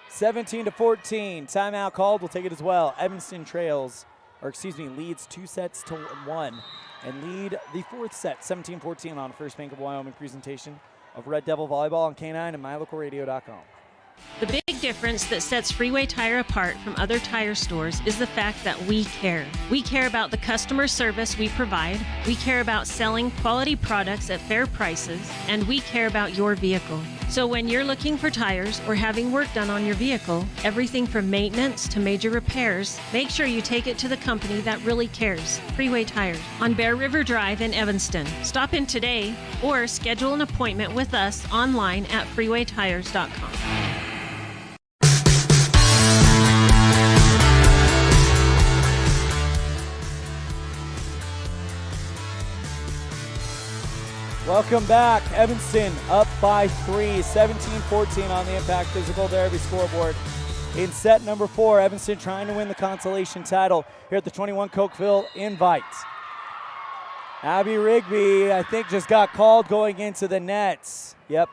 17-14. Timeout called. We'll take it as well. Evanston leads 2-1 and lead the fourth set, 17-14 on First Bank of Wyoming presentation of Red Devil Volleyball on K9 and MyLocalRadio.com. The big difference that sets Freeway Tire apart from other tire stores is the fact that we care. We care about the customer service we provide, we care about selling quality products at fair prices, and we care about your vehicle. So when you're looking for tires or having work done on your vehicle, everything from maintenance to major repairs, make sure you take it to the company that really cares, Freeway Tires, on Bear River Drive in Evanston. Stop in today or schedule an appointment with us online at freewaytires.com. Welcome back. Evanston up by 3, 17-14 on the Impact Physical Therapy scoreboard. In set number 4, Evanston trying to win the consolation title here at the 21 Cokeville Invite. Abby Rigby, I think, just got called going into the nets. Yep.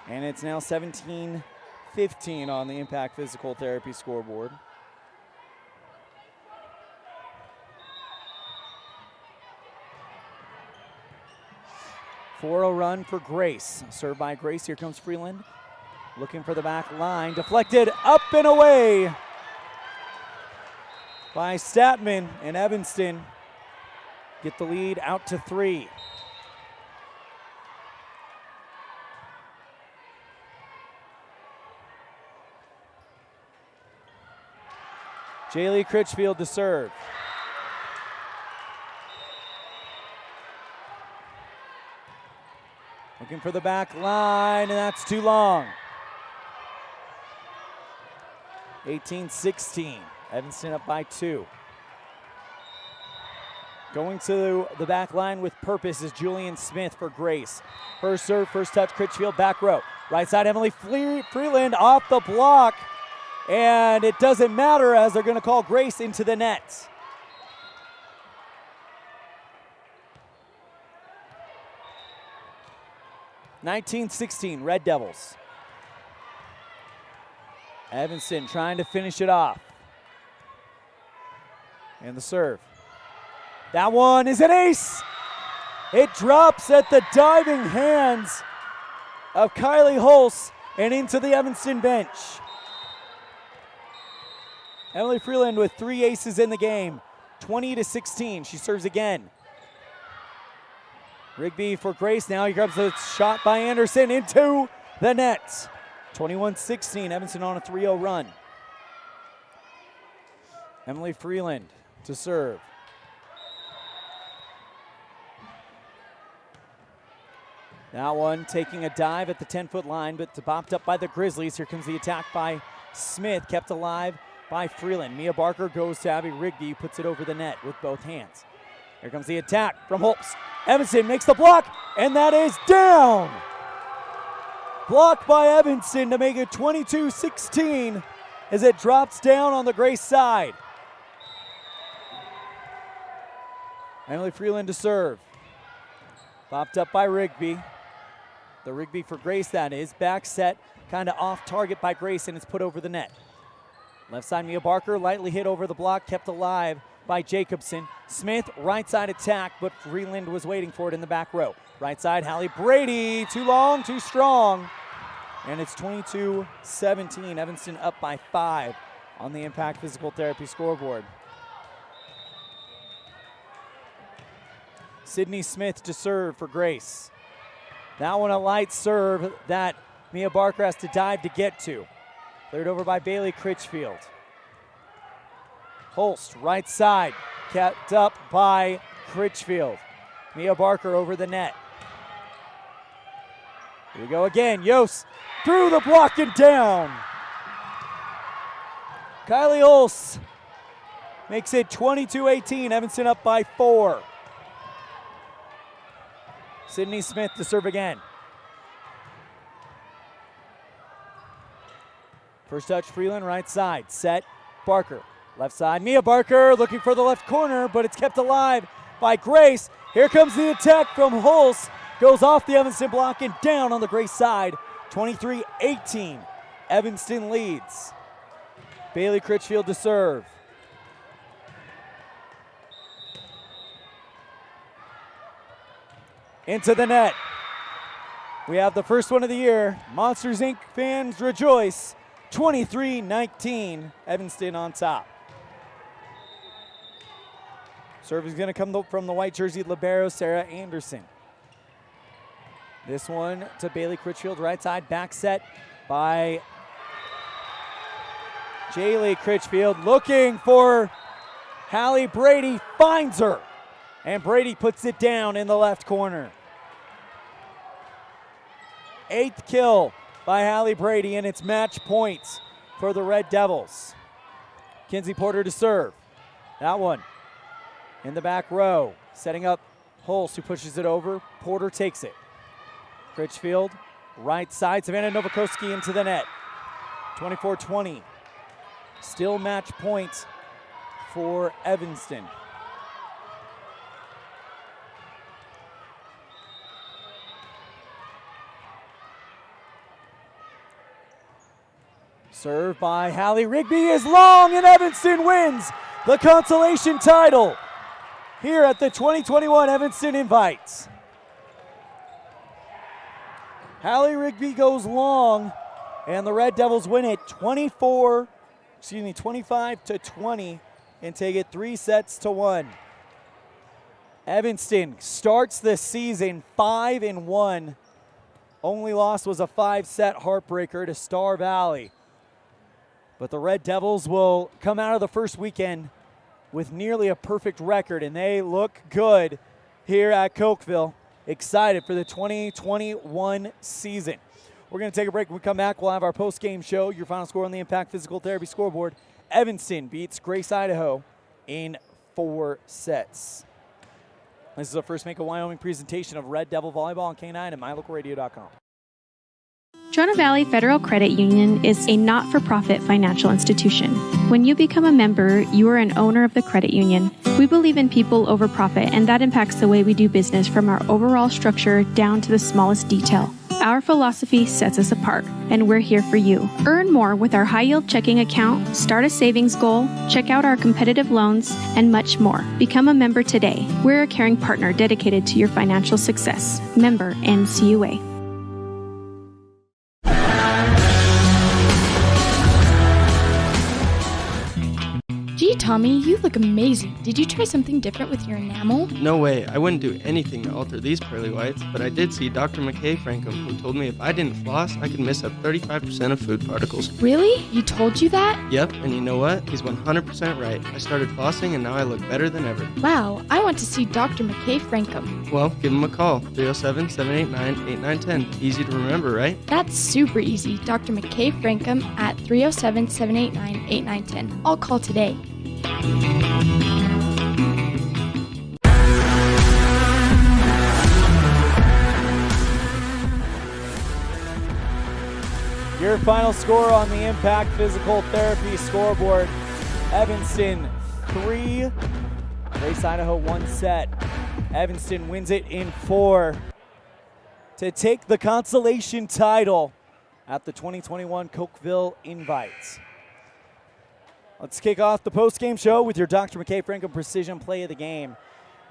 And it's now 17-15 on the Impact Physical Therapy scoreboard. A run for Grace. Served by Grace. Here comes Freeland. Looking for the back line. Deflected up and away by Statman, and Evanston get the lead out to 3. Jaylee Critchfield to serve. Looking for the back line, and that's too long. 18-16. Evanston up by 2. Going to the back line with purpose is Julian Smith for Grace. First serve, first touch, Critchfield, back row. Right side, Emily Freeland off the block. And it doesn't matter as they're going to call Grace into the net. (19-16) Red Devils. Evanston trying to finish it off. And the serve. That one is an ace. It drops at the diving hands of Kylie Hulse and into the Evanston bench. Emily Freeland with 3 aces in the game. 20-16. She serves again. Rigby for Grace now. Here comes the shot by Anderson into the net. 21-16. Evanston on a 3-0 run. Emily Freeland to serve. That one taking a dive at the 10-foot line, but bopped up by the Grizzlies. Here comes the attack by Smith, kept alive by Freeland. Mia Barker goes to Abby Rigby, puts it over the net with both hands. Here comes the attack from Holtz. Evanston makes the block, and that is down. Blocked by Evanston to make it 22-16 as it drops down on the Grace side. Emily Freeland to serve. Popped up by Rigby. The Rigby for Grace, that is. Back set, kind of off target by Grace, and it's put over the net. Left side, Mia Barker, lightly hit over the block, kept alive by Jacobson. Smith, right side attack, but Freeland was waiting for it in the back row. Right side, Hallie Brady, too long, too strong. And it's 22-17, Evanston up by 5 on the Impact Physical Therapy scoreboard. Sydney Smith to serve for Grace. That one a light serve that Mia Barker has to dive to get to. Cleared over by Bailey Critchfield. Holst, right side, kept up by Critchfield. Mia Barker over the net. Here we go again, Yost through the block and down. Kylie Holst makes it 22-18, Evanston up by 4. Sydney Smith to serve again. First touch, Freeland, right side. Set, Barker. Left side, Mia Barker looking for the left corner, but it's kept alive by Grace. Here comes the attack from Holst. Goes off the Evanston block and down on the Grace side. 23-18. Evanston leads. Bailey Critchfield to serve. Into the net. We have the first one of the year. Monsters Inc. fans rejoice. 23-19, Evanston on top. Serve is going to come from the white jersey libero, Sarah Anderson. This one to Bailey Critchfield, right side, back set by Jaylee Critchfield. Looking for Hallie Brady, finds her. And Brady puts it down in the left corner. 8th kill by Hallie Brady, and it's match points for the Red Devils. Kinsey Porter to serve. That one in the back row, setting up Holst, who pushes it over. Porter takes it. Critchfield, right side, Savannah Novakoski into the net. 24-20. Still match points for Evanston. Serve by Hallie Rigby is long, and Evanston wins the consolation title here at the 2021 Evanston Invites. Hallie Rigby goes long, and the Red Devils win it 25-20, and take it 3-1. Evanston starts the season 5-1. Only loss was a 5-set heartbreaker to Star Valley. But the Red Devils will come out of the first weekend with nearly a perfect record, and they look good here at Cokeville. Excited for the 2021 season. We're going to take a break. When we come back, we'll have our post-game show. Your final score on the Impact Physical Therapy scoreboard. Evanston beats Grace, Idaho in 4 sets. This is our first Make a Wyoming presentation of Red Devil Volleyball on K9 and MyLocalRadio.com. Trona Valley Federal Credit Union is a not-for-profit financial institution. When you become a member, you are an owner of the credit union. We believe in people over profit, and that impacts the way we do business from our overall structure down to the smallest detail. Our philosophy sets us apart, and we're here for you. Earn more with our high-yield checking account, start a savings goal, check out our competitive loans, and much more. Become a member today. We're a caring partner dedicated to your financial success. Member NCUA. Gee, Tommy, you look amazing. Did you try something different with your enamel? No way. I wouldn't do anything to alter these pearly whites, but I did see Dr. McKay Frankum, who told me if I didn't floss, I could miss up 35% of food particles. Really? You told you that? Yep, and you know what? He's 100% right. I started flossing, and now I look better than ever. Wow, I want to see Dr. McKay Frankum. Well, give him a call. 307-789-8910. Easy to remember, right? That's Super easy. Dr. McKay Frankum at 307-789-8910. I'll call today. Your final score on the Impact Physical Therapy scoreboard. Evanston 3, Grace, Idaho 1 set. Evanston wins it in 4 to take the consolation title at the 2021 Cokeville Invites. Let's kick off the post-game show with your Dr. McKay Franco Precision Play of the Game.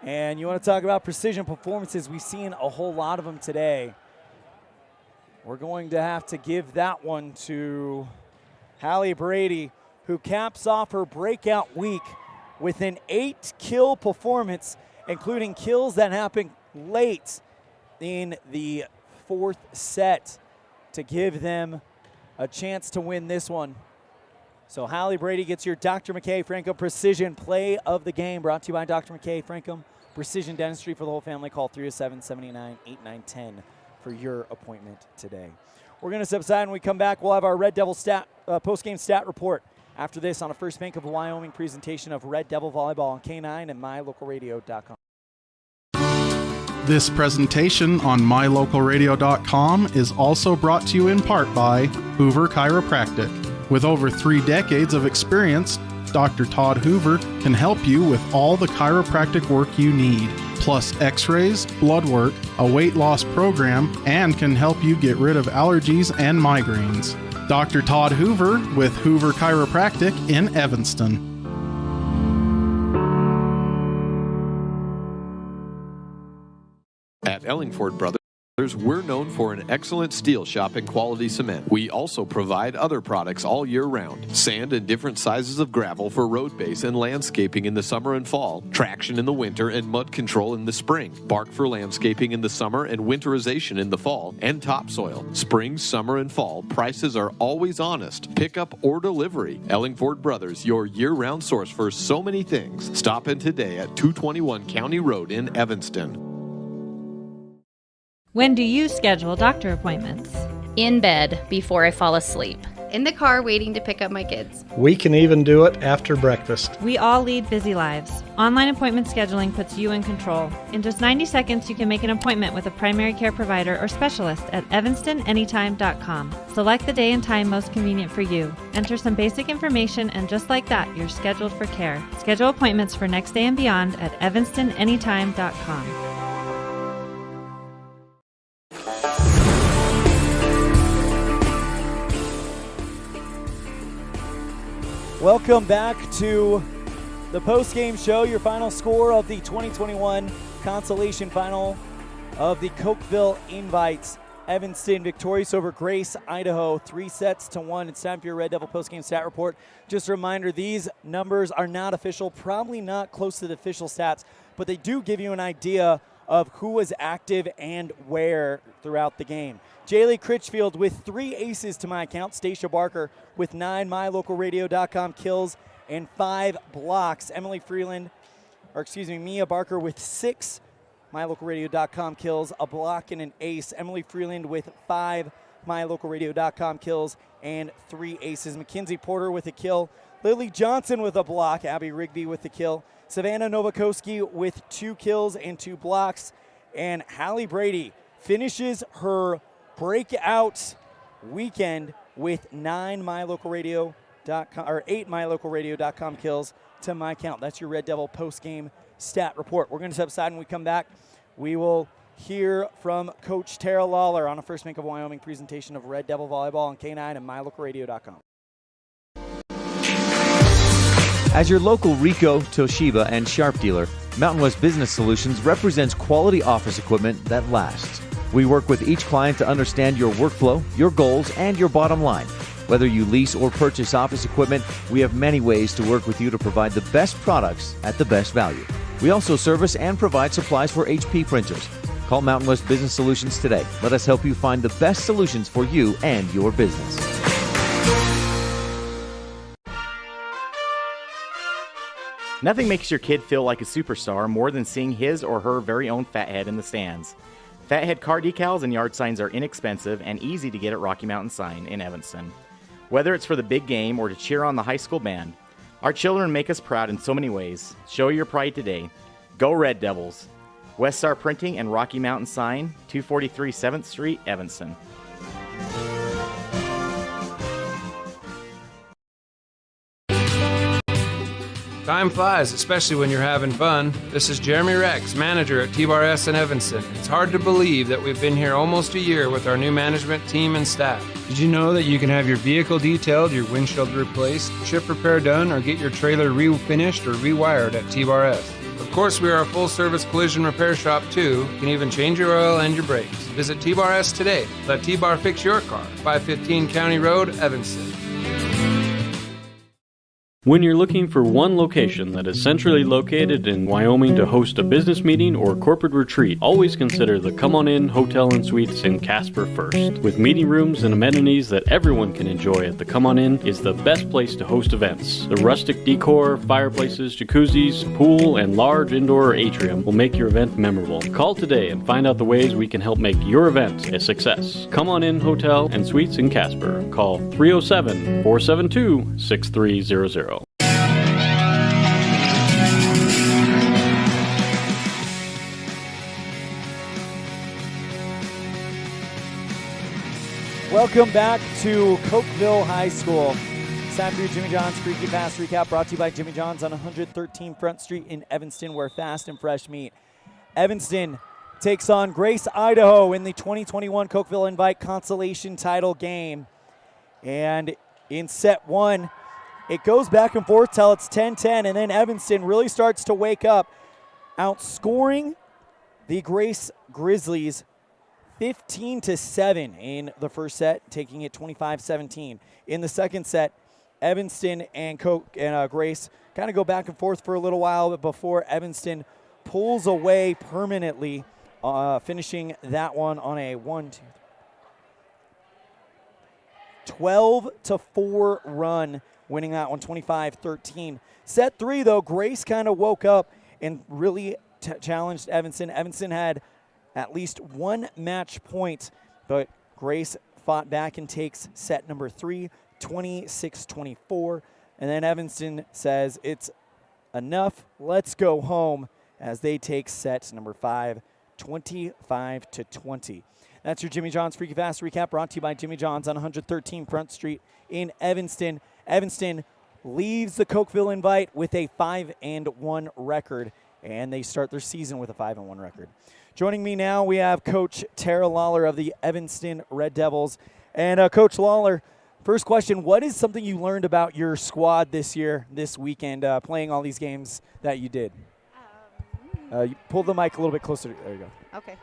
And you want to talk about precision performances. We've seen a whole lot of them today. We're going to have to give that one to Hallie Brady, who caps off her breakout week with an 8-kill performance, including kills that happened late in the fourth set to give them a chance to win this one. So Hallie Brady gets your Dr. McKay Franco Precision Play of the Game, brought to you by Dr. McKay Franco Precision Dentistry for the whole family. Call 307-789-8910 for your appointment today. We're going to step aside. When we come back, we'll have our Red Devil post-game stat report after this on a First Bank of Wyoming presentation of Red Devil Volleyball on K9 and MyLocalRadio.com. This presentation on MyLocalRadio.com is also brought to you in part by Hoover Chiropractic. With over 3 decades of experience, Dr. Todd Hoover can help you with all the chiropractic work you need, plus x-rays, blood work, a weight loss program, and can help you get rid of allergies and migraines. Dr. Todd Hoover with Hoover Chiropractic in Evanston. At Ellingford Brothers, we're known for an excellent steel shop and quality cement. We also provide other products all year round. Sand and different sizes of gravel for road base and landscaping in the summer and fall. Traction in the winter and mud control in the spring. Bark for landscaping in the summer and winterization in the fall. And topsoil. Spring, summer, and fall. Prices are always honest. Pickup or delivery. Ellingford Brothers, your year-round source for so many things. Stop in today at 221 County Road in Evanston. When do you schedule doctor appointments? In bed before I fall asleep. In the car waiting to pick up my kids. We can even do it after breakfast. We all lead busy lives. Online appointment scheduling puts you in control. In just 90 seconds, you can make an appointment with a primary care provider or specialist at evanstonanytime.com. Select the day and time most convenient for you. Enter some basic information, and just like that, you're scheduled for care. Schedule appointments for next day and beyond at evanstonanytime.com. Welcome back to the post-game show. Your final score of the 2021 consolation final of the Cokeville Invites. Evanston victorious over Grace, Idaho, 3-1. It's time for your Red Devil post-game stat report. Just a reminder, these numbers are not official, probably not close to the official stats, but they do give you an idea of who was active and where throughout the game. Jaylee Critchfield with 3 aces to my account. Stacia Barker with 9 MyLocalRadio.com kills and 5 blocks. Mia Barker with 6 MyLocalRadio.com kills, a block and an ace. Emily Freeland with 5 MyLocalRadio.com kills and 3 aces. Mackenzie Porter with a kill. Lily Johnson with a block. Abby Rigby with the kill. Savannah Novakoski with 2 kills and 2 blocks. And Hallie Brady finishes her breakout weekend with 8 MyLocalRadio.com kills to my count. That's your Red Devil post-game stat report. We're going to step aside. When we come back, we will hear from Coach Tara Lawler on a First Bank of Wyoming presentation of Red Devil Volleyball on K9 and MyLocalRadio.com. As your local Ricoh, Toshiba, and Sharp dealer, Mountain West Business Solutions represents quality office equipment that lasts. We work with each client to understand your workflow, your goals, and your bottom line. Whether you lease or purchase office equipment, we have many ways to work with you to provide the best products at the best value. We also service and provide supplies for HP printers. Call Mountain West Business Solutions today. Let us help you find the best solutions for you and your business. Nothing makes your kid feel like a superstar more than seeing his or her very own Fathead in the stands. Fathead car decals and yard signs are inexpensive and easy to get at Rocky Mountain Sign in Evanston. Whether it's for the big game or to cheer on the high school band, our children make us proud in so many ways. Show your pride today. Go Red Devils! West Star Printing and Rocky Mountain Sign, 243 7th Street, Evanston. Time flies, especially when you're having fun. This is Jeremy Rex, manager at T-Bar S in Evanston. It's hard to believe that we've been here almost a year with our new management team and staff. Did you know that you can have your vehicle detailed, your windshield replaced, chip repair done, or get your trailer refinished or rewired at T-Bar S? Of course, we are a full-service collision repair shop, too. You can even change your oil and your brakes. Visit T-Bar S today. Let T-Bar fix your car. 515 County Road, Evanston. When you're looking for one location that is centrally located in Wyoming to host a business meeting or corporate retreat, always consider the Come On In Hotel and Suites in Casper first. With meeting rooms and amenities that everyone can enjoy at the Come On In is the best place to host events. The rustic decor, fireplaces, jacuzzis, pool, and large indoor atrium will make your event memorable. Call today and find out the ways we can help make your event a success. Come On In Hotel and Suites in Casper. Call 307-472-6300. Welcome back to Cokeville High School. It's time for your Jimmy John's Freaky Fast Recap, brought to you by Jimmy John's on 113 Front Street in Evanston, where fast and fresh meat. Evanston takes on Grace, Idaho in the 2021 Cokeville Invite Consolation Title game. And in set one, it goes back and forth till it's 10-10, and then Evanston really starts to wake up, outscoring the Grace Grizzlies 15-7 in the first set, taking it 25-17. In the second set, Evanston and Grace kind of go back and forth for a little while before Evanston pulls away permanently, finishing that one on a 12-4 run, winning that one 25-13. Set three, though, Grace kind of woke up and really challenged Evanston. Evanston had at least one match point, but Grace fought back and takes set number three, 26-24. And then Evanston says, it's enough, let's go home, as they take set number five, 25-20. That's your Jimmy John's Freaky Fast Recap, brought to you by Jimmy John's on 113 Front Street in Evanston. Evanston leaves the Cokeville Invite with a 5-1 record, and they start their season with a 5-1 record. Joining me now, we have Coach Tara Lawler of the Evanston Red Devils. And Coach Lawler, first question, what is something you learned about your squad this year, this weekend, playing all these games that you did? You pull the mic a little bit closer. There you go. Okay.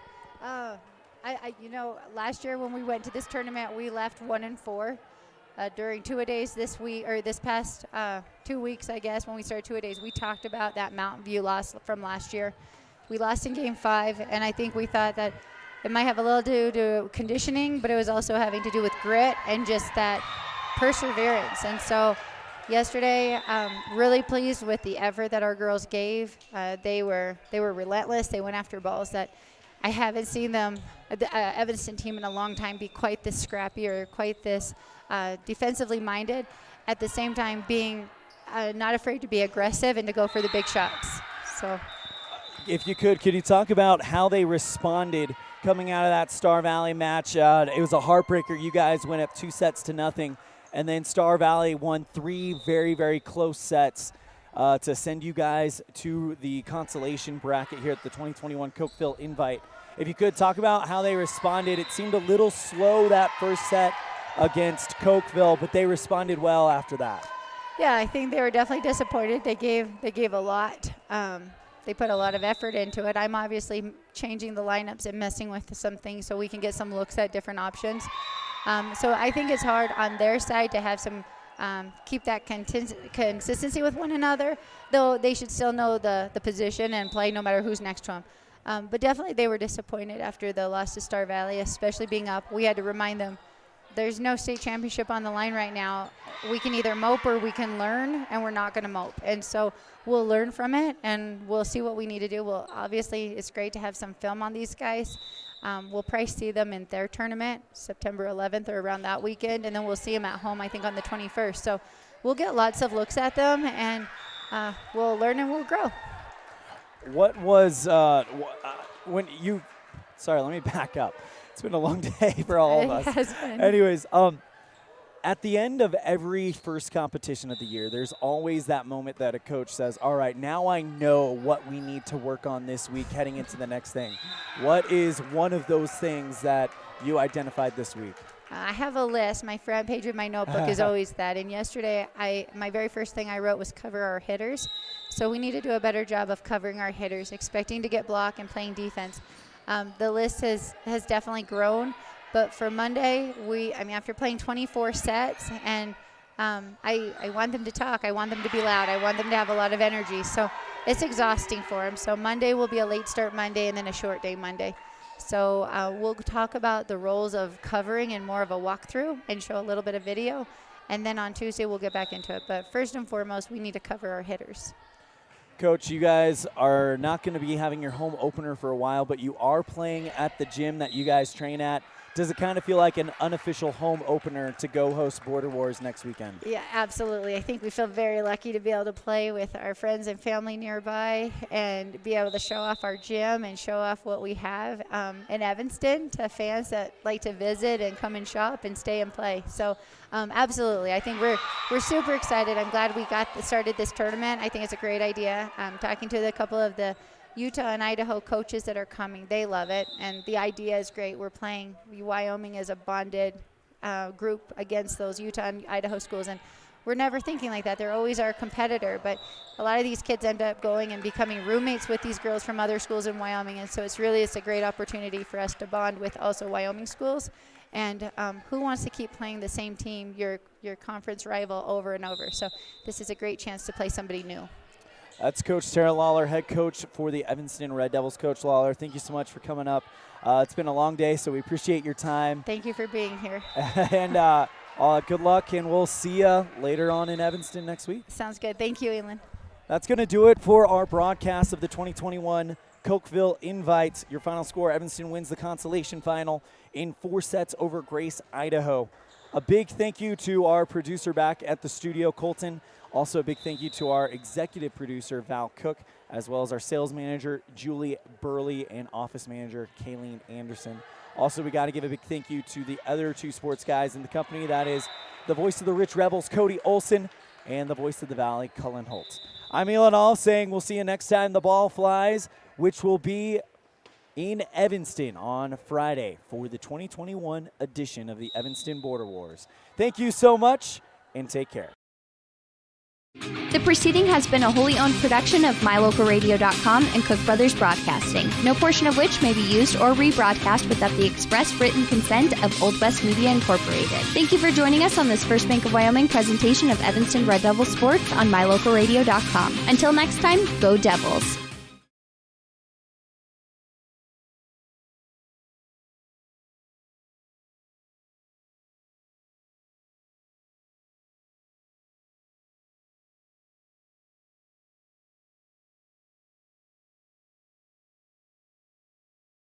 Last year when we went to this tournament, we left 1-4. During two-a-days this week, or this past 2 weeks, I guess, when we started two-a-days, we talked about that Mountain View loss from last year. We lost in Game 5, and I think we thought that it might have a little to do to conditioning, but it was also having to do with grit and just that perseverance. And so yesterday, really pleased with the effort that our girls gave. They were relentless. They went after balls that I haven't seen them, the Evanston team, in a long time be quite this scrappy or quite this defensively minded. At the same time, being not afraid to be aggressive and to go for the big shots. So, if you could you talk about how they responded coming out of that Star Valley match? It was a heartbreaker. You guys went up 2-0, and then Star Valley won 3 very, very close sets to send you guys to the consolation bracket here at the 2021 Cokeville Invite. If you could talk about how they responded. It seemed a little slow that first set against Cokeville, but they responded well after that. Yeah, I think they were definitely disappointed. They gave a lot. They put a lot of effort into it. I'm obviously changing the lineups and messing with some things so we can get some looks at different options. So I think it's hard on their side to have some keep that consistency with one another, though they should still know the position and play no matter who's next to them. But definitely they were disappointed after the loss to Star Valley, especially being up. We had to remind them there's no state championship on the line right now. We can either mope or we can learn, and we're not going to mope. And so we'll learn from it, and we'll see what we need to do. Well, obviously, it's great to have some film on these guys. We'll probably see them in their tournament, September 11th or around that weekend, and then we'll see them at home, I think, on the 21st. So we'll get lots of looks at them, and we'll learn and we'll grow. What was when you – sorry, let me back up. It's been a long day for all of us. It has been. Anyways, at the end of every first competition of the year, there's always that moment that a coach says, all right, now I know what we need to work on this week heading into the next thing. What is one of those things that you identified this week? I have a list. My front page of my notebook is always that. And yesterday, my very first thing I wrote was cover our hitters. So we need to do a better job of covering our hitters, expecting to get blocked and playing defense. The list has definitely grown. But for Monday, after playing 24 sets, and I want them to talk. I want them to be loud. I want them to have a lot of energy. So it's exhausting for them. So Monday will be a late start Monday and then a short day Monday. So we'll talk about the roles of covering and more of a walkthrough and show a little bit of video. And then on Tuesday, we'll get back into it. But first and foremost, we need to cover our hitters. Coach, you guys are not going to be having your home opener for a while, but you are playing at the gym that you guys train at. Does it kind of feel like an unofficial home opener to go host Border Wars next weekend? Yeah, absolutely. I think we feel very lucky to be able to play with our friends and family nearby and be able to show off our gym and show off what we have in Evanston to fans that like to visit and come and shop and stay and play. So absolutely. I think we're super excited. I'm glad we started this tournament. I think it's a great idea. Talking to a couple of the Utah and Idaho coaches that are coming, they love it, and the idea is great. We're playing Wyoming as a bonded group against those Utah and Idaho schools, and we're never thinking like that. They're always our competitor, but a lot of these kids end up going and becoming roommates with these girls from other schools in Wyoming, and so it's a great opportunity for us to bond with also Wyoming schools. And who wants to keep playing the same team, your conference rival, over and over? So this is a great chance to play somebody new. That's Coach Tara Lawler, head coach for the Evanston Red Devils. Coach Lawler, thank you so much for coming up. It's been a long day, so we appreciate your time. Thank you for being here. And good luck, and we'll see you later on in Evanston next week. Sounds good. Thank you, Elin. That's going to do it for our broadcast of the 2021 Cokeville Invites. Your final score, Evanston wins the consolation final in 4 sets over Grace, Idaho. A big thank you to our producer back at the studio, Colton. Also, a big thank you to our executive producer, Val Cook, as well as our sales manager, Julie Burley, and office manager, Kayleen Anderson. Also, we got to give a big thank you to the other 2 sports guys in the company. That is the voice of the Rich Rebels, Cody Olson, and the voice of the Valley, Cullen Holtz. I'm Elon All saying we'll see you next time the ball flies, which will be in Evanston on Friday for the 2021 edition of the Evanston Border Wars. Thank you so much, and take care. The preceding has been a wholly owned production of MyLocalRadio.com and Cook Brothers Broadcasting, no portion of which may be used or rebroadcast without the express written consent of Old West Media Incorporated. Thank you for joining us on this First Bank of Wyoming presentation of Evanston Red Devil Sports on MyLocalRadio.com. Until next time, go Devils!